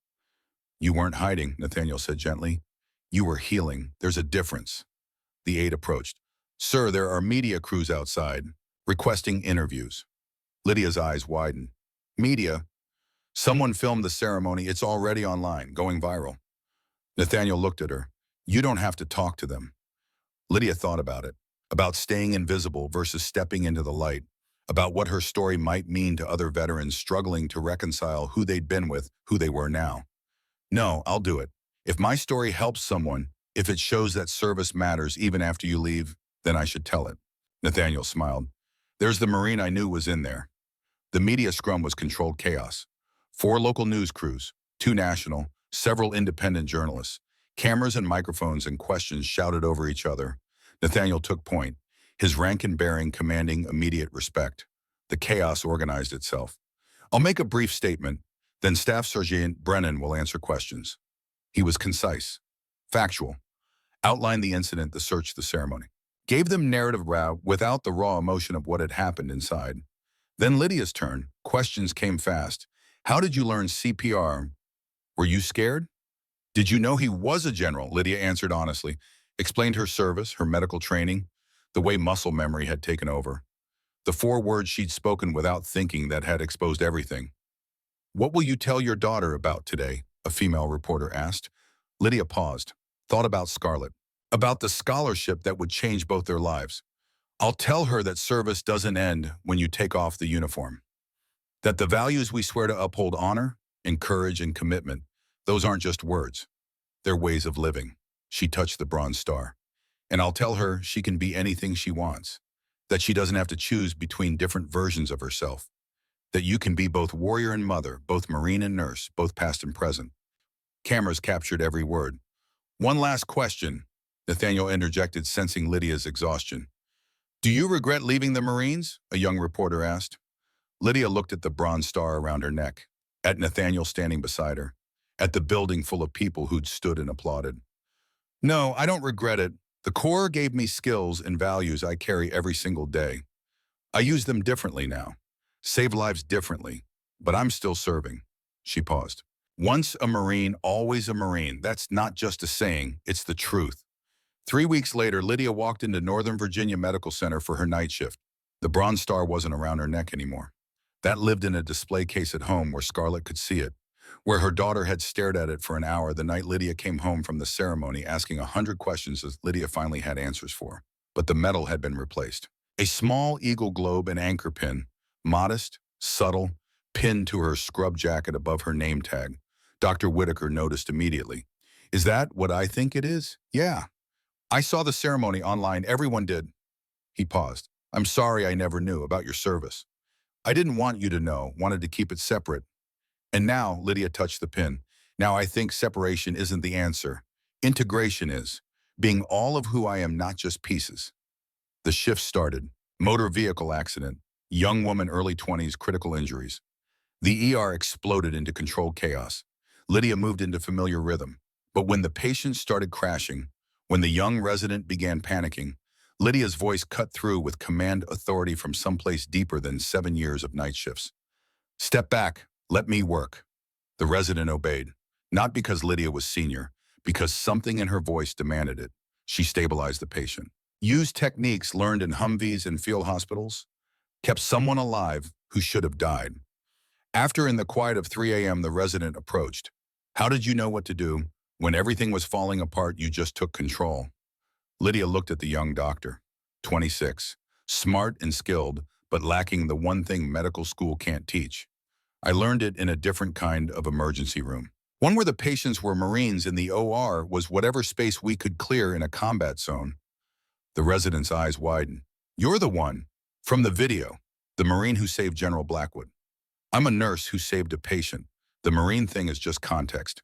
You weren't hiding, Nathaniel said gently. You were healing. There's a difference. The aide approached. Sir, there are media crews outside, requesting interviews. Lydia's eyes widened. Media? Someone filmed the ceremony. It's already online, going viral. Nathaniel looked at her. You don't have to talk to them. Lydia thought about staying invisible versus stepping into the light, about what her story might mean to other veterans struggling to reconcile who they'd been with, who they were now. No, I'll do it. If my story helps someone, if it shows that service matters even after you leave, then I should tell it. Nathaniel smiled. There's the Marine I knew was in there. The media scrum was controlled chaos. 4 local news crews, 2 national, several independent journalists. Cameras and microphones and questions shouted over each other. Nathaniel took point, his rank and bearing commanding immediate respect. The chaos organized itself. I'll make a brief statement, then Staff Sergeant Brennan will answer questions. He was concise, factual, outlined the incident, the search, the ceremony. Gave them narrative without the raw emotion of what had happened inside. Then Lydia's turn. Questions came fast. How did you learn CPR? Were you scared? Did you know he was a general? Lydia answered honestly, explained her service, her medical training, the way muscle memory had taken over. The 4 words she'd spoken without thinking that had exposed everything. What will you tell your daughter about today? A female reporter asked. Lydia paused, thought about Scarlett, about the scholarship that would change both their lives. I'll tell her that service doesn't end when you take off the uniform. That the values we swear to uphold, honor, encourage, and commitment, those aren't just words. They're ways of living. She touched the Bronze Star. And I'll tell her she can be anything she wants. That she doesn't have to choose between different versions of herself. That you can be both warrior and mother, both Marine and nurse, both past and present. Cameras captured every word. One last question. Nathaniel interjected, sensing Lydia's exhaustion. Do you regret leaving the Marines? A young reporter asked. Lydia looked at the bronze star around her neck, at Nathaniel standing beside her, at the building full of people who'd stood and applauded. No, I don't regret it. The Corps gave me skills and values I carry every single day. I use them differently now, save lives differently, but I'm still serving. She paused. Once a Marine, always a Marine. That's not just a saying, it's the truth. 3 weeks later, Lydia walked into Northern Virginia Medical Center for her night shift. The Bronze Star wasn't around her neck anymore. That lived in a display case at home where Scarlett could see it, where her daughter had stared at it for an hour the night Lydia came home from the ceremony, asking 100 questions that Lydia finally had answers for. But the medal had been replaced. A small eagle globe and anchor pin, modest, subtle, pinned to her scrub jacket above her name tag. Dr. Whitaker noticed immediately. Is that what I think it is? Yeah. I saw the ceremony online. Everyone did. He paused. I'm sorry I never knew about your service. I didn't want you to know, wanted to keep it separate. And now, Lydia touched the pin. Now I think separation isn't the answer. Integration is. Being all of who I am, not just pieces. The shift started. Motor vehicle accident. Young woman, early 20s, critical injuries. The ER exploded into controlled chaos. Lydia moved into familiar rhythm. But when the patient started crashing, when the young resident began panicking, Lydia's voice cut through with command authority from someplace deeper than 7 years of night shifts. Step back. Let me work. The resident obeyed, not because Lydia was senior, because something in her voice demanded it. She stabilized the patient, used techniques learned in Humvees and field hospitals, kept someone alive who should have died. After, in the quiet of 3 a.m., the resident approached. How did you know what to do? When everything was falling apart, you just took control. Lydia looked at the young doctor, 26, smart and skilled, but lacking the one thing medical school can't teach. I learned it in a different kind of emergency room. One where the patients were Marines and the OR was whatever space we could clear in a combat zone. The resident's eyes widened. You're the one, from the video, the Marine who saved General Blackwood. I'm a nurse who saved a patient. The Marine thing is just context.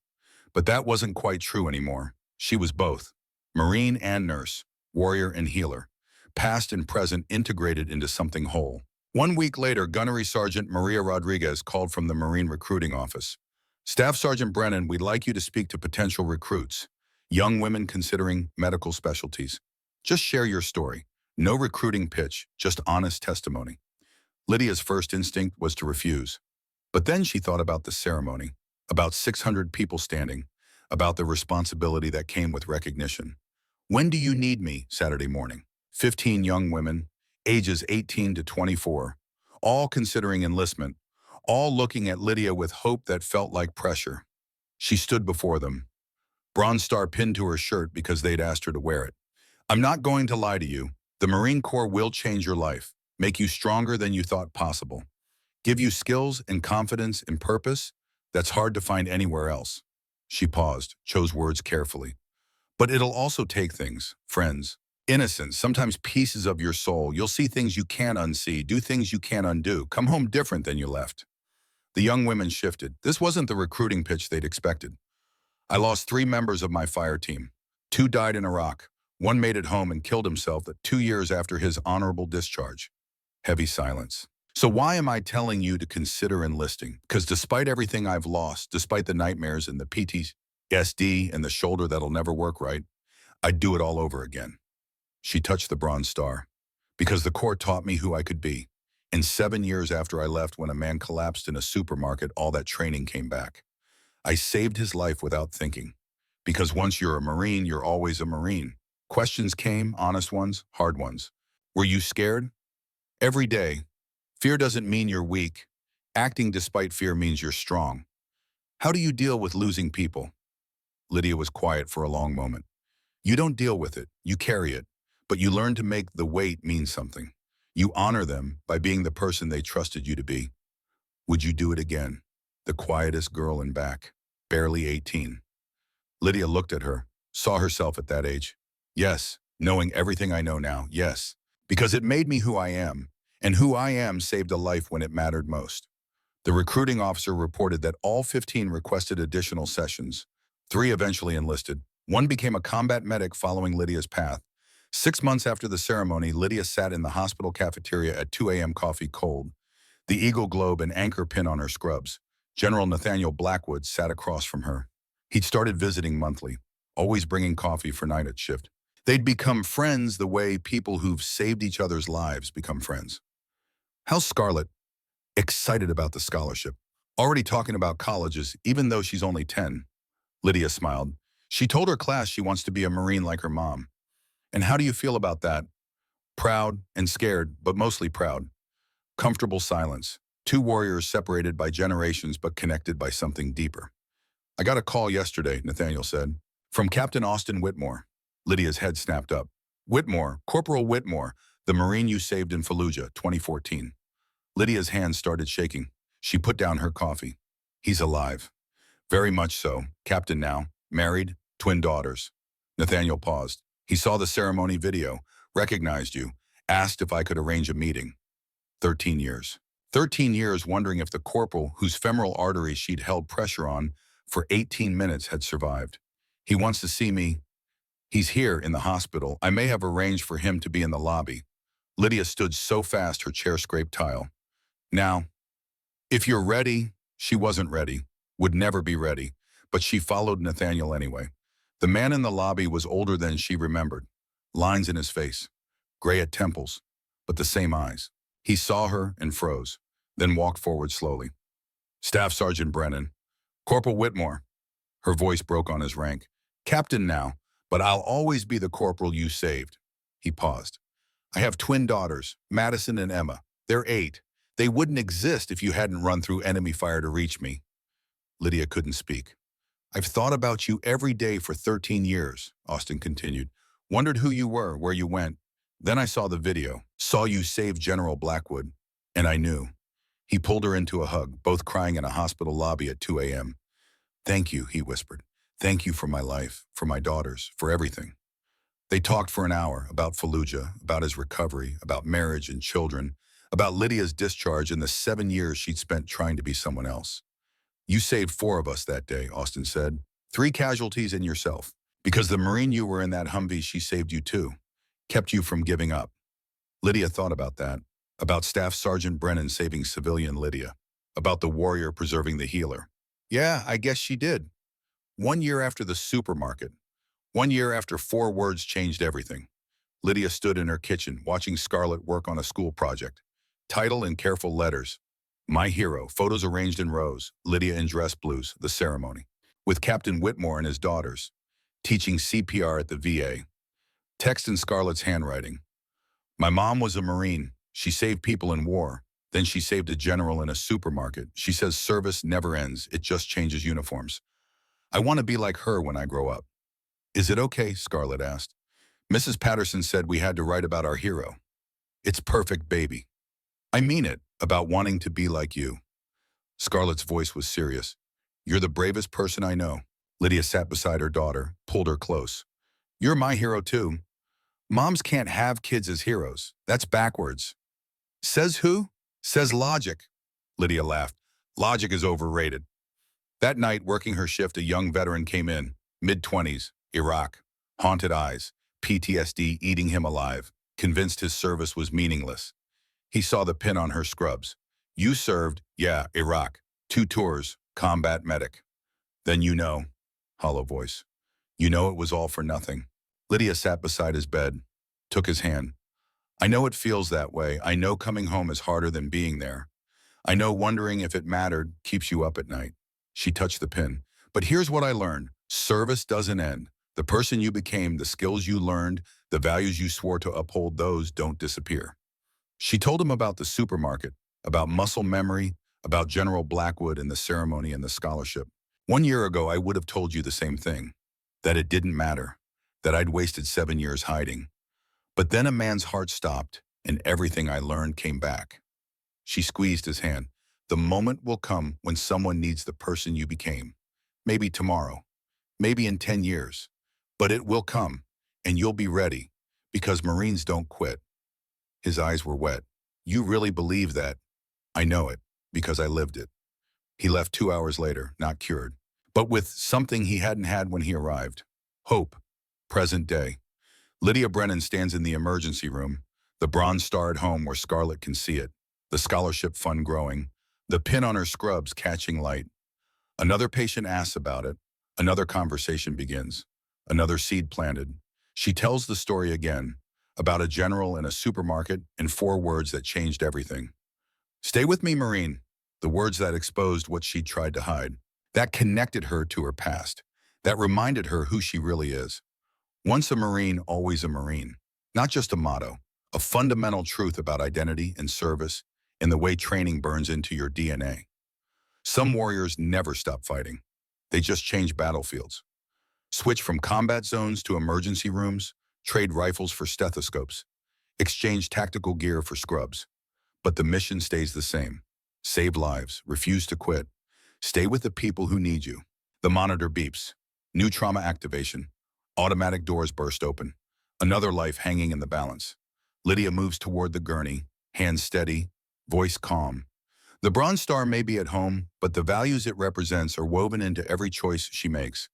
But that wasn't quite true anymore. She was both, Marine and nurse, warrior and healer, past and present integrated into something whole. 1 week later, Gunnery Sergeant Maria Rodriguez called from the Marine recruiting office. Staff Sergeant Brennan, we'd like you to speak to potential recruits, young women considering medical specialties. Just share your story. No recruiting pitch, just honest testimony. Lydia's first instinct was to refuse. But then she thought about the ceremony, about 600 people standing, about the responsibility that came with recognition. When do you need me? Saturday morning. 15 young women, ages 18 to 24, all considering enlistment, all looking at Lydia with hope that felt like pressure. She stood before them, Bronze Star pinned to her shirt because they'd asked her to wear it. I'm not going to lie to you. The Marine Corps will change your life, make you stronger than you thought possible, give you skills and confidence and purpose that's hard to find anywhere else. She paused, chose words carefully. But it'll also take things, friends, innocence, sometimes pieces of your soul. You'll see things you can't unsee, do things you can't undo, come home different than you left. The young women shifted. This wasn't the recruiting pitch they'd expected. I lost 3 members of my fire team. 2 died in Iraq. 1 made it home and killed himself 2 years after his honorable discharge. Heavy silence. So why am I telling you to consider enlisting? Because despite everything I've lost, despite the nightmares and the PTSD and the shoulder that'll never work right, I'd do it all over again. She touched the Bronze Star. Because the Corps taught me who I could be. And 7 years after I left, when a man collapsed in a supermarket, all that training came back. I saved his life without thinking. Because once you're a Marine, you're always a Marine. Questions came, honest ones, hard ones. Were you scared? Every day. Fear doesn't mean you're weak. Acting despite fear means you're strong. How do you deal with losing people? Lydia was quiet for a long moment. You don't deal with it, you carry it, but you learn to make the weight mean something. You honor them by being the person they trusted you to be. Would you do it again? The quietest girl in back, barely 18. Lydia looked at her, saw herself at that age. Yes, knowing everything I know now, yes. Because it made me who I am, and who I am saved a life when it mattered most. The recruiting officer reported that all 15 requested additional sessions. 3 eventually enlisted. One became a combat medic following Lydia's path. 6 months after the ceremony, Lydia sat in the hospital cafeteria at 2 a.m. coffee cold, the eagle globe and anchor pin on her scrubs. General Nathaniel Blackwood sat across from her. He'd started visiting monthly, always bringing coffee for night at shift. They'd become friends the way people who've saved each other's lives become friends. How's Scarlett? Excited about the scholarship. Already talking about colleges, even though she's only 10. Lydia smiled. She told her class she wants to be a Marine like her mom. And how do you feel about that? Proud and scared, but mostly proud. Comfortable silence. Two warriors separated by generations but connected by something deeper. I got a call yesterday, Nathaniel said. From Captain Austin Whitmore. Lydia's head snapped up. Whitmore, Corporal Whitmore, the Marine you saved in Fallujah, 2014. Lydia's hands started shaking. She put down her coffee. He's alive. Very much so. Captain now. Married. Twin daughters. Nathaniel paused. He saw the ceremony video, recognized you, asked if I could arrange a meeting. 13 years. 13 years wondering if the corporal whose femoral artery she'd held pressure on for 18 minutes had survived. He wants to see me. He's here in the hospital. I may have arranged for him to be in the lobby. Lydia stood so fast her chair scraped tile. Now, if you're ready, she wasn't ready, would never be ready, but she followed Nathaniel anyway. The man in the lobby was older than she remembered. Lines in his face, gray at temples, but the same eyes. He saw her and froze, then walked forward slowly. Staff Sergeant Brennan. Corporal Whitmore. Her voice broke on his rank. Captain now, but I'll always be the corporal you saved. He paused. I have twin daughters, Madison and Emma. They're 8. They wouldn't exist if you hadn't run through enemy fire to reach me. Lydia couldn't speak. I've thought about you every day for 13 years, Austin continued. Wondered who you were, where you went. Then I saw the video, saw you save General Blackwood, and I knew. He pulled her into a hug, both crying in a hospital lobby at 2 a.m. Thank you, he whispered. Thank you for my life, for my daughters, for everything. They talked for an hour about Fallujah, about his recovery, about marriage and children, about Lydia's discharge and the 7 years she'd spent trying to be someone else. You saved 4 of us that day, Austin said. 3 casualties and yourself. Because the Marine you were in that Humvee, she saved you too. Kept you from giving up. Lydia thought about that. About Staff Sergeant Brennan saving civilian Lydia. About the warrior preserving the healer. Yeah, I guess she did. 1 year after the supermarket. 1 year after 4 words changed everything. Lydia stood in her kitchen, watching Scarlett work on a school project. Title in careful letters. My hero, photos arranged in rows, Lydia in dress blues, the ceremony. With Captain Whitmore and his daughters. Teaching CPR at the VA. Text in Scarlett's handwriting. My mom was a Marine. She saved people in war. Then she saved a general in a supermarket. She says service never ends. It just changes uniforms. I want to be like her when I grow up. Is it okay? Scarlett asked. Mrs. Patterson said we had to write about our hero. It's perfect, baby. I mean it, about wanting to be like you. Scarlett's voice was serious. You're the bravest person I know. Lydia sat beside her daughter, pulled her close. You're my hero too. Moms can't have kids as heroes. That's backwards. Says who? Says logic. Lydia laughed. Logic is overrated. That night, working her shift, a young veteran came in, mid-20s, Iraq, haunted eyes, PTSD eating him alive, convinced his service was meaningless. He saw the pin on her scrubs. You served, yeah, Iraq. 2 tours, combat medic. Then you know, hollow voice. You know it was all for nothing. Lydia sat beside his bed, took his hand. I know it feels that way. I know coming home is harder than being there. I know wondering if it mattered keeps you up at night. She touched the pin. But here's what I learned. Service doesn't end. The person you became, the skills you learned, the values you swore to uphold, those don't disappear. She told him about the supermarket, about muscle memory, about General Blackwood and the ceremony and the scholarship. 1 year ago, I would have told you the same thing, that it didn't matter, that I'd wasted 7 years hiding. But then a man's heart stopped, and everything I learned came back. She squeezed his hand. The moment will come when someone needs the person you became. Maybe tomorrow, maybe in 10 years. But it will come, and you'll be ready, because Marines don't quit. His eyes were wet. You really believe that? I know it, because I lived it. He left 2 hours later, not cured, but with something he hadn't had when he arrived. Hope. Present day. Lydia Brennan stands in the emergency room, the bronze-starred home where Scarlett can see it, the scholarship fund growing, the pin on her scrubs catching light. Another patient asks about it. Another conversation begins. Another seed planted. She tells the story again, about a general in a supermarket in 4 words that changed everything. Stay with me, Marine. The words that exposed what she tried to hide. That connected her to her past. That reminded her who she really is. Once a Marine, always a Marine. Not just a motto, a fundamental truth about identity and service in the way training burns into your DNA. Some warriors never stop fighting. They just change battlefields. Switch from combat zones to emergency rooms, trade rifles for stethoscopes, exchange tactical gear for scrubs. But the mission stays the same. Save lives, refuse to quit. Stay with the people who need you. The monitor beeps. New trauma activation. Automatic doors burst open. Another life hanging in the balance. Lydia moves toward the gurney, hands steady, voice calm. The Bronze Star may be at home, but the values it represents are woven into every choice she makes.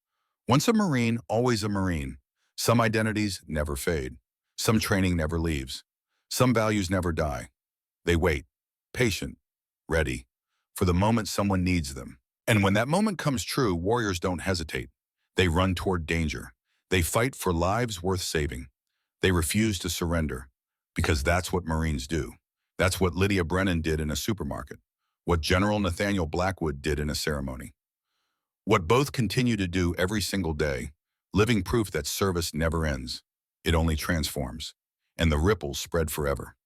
Once a Marine, always a Marine. Some identities never fade. Some training never leaves. Some values never die. They wait, patient, ready, for the moment someone needs them. And when that moment comes true, warriors don't hesitate. They run toward danger. They fight for lives worth saving. They refuse to surrender, because that's what Marines do. That's what Lydia Brennan did in a supermarket. What General Nathaniel Blackwood did in a ceremony. What both continue to do every single day, living proof that service never ends. It only transforms. And the ripples spread forever.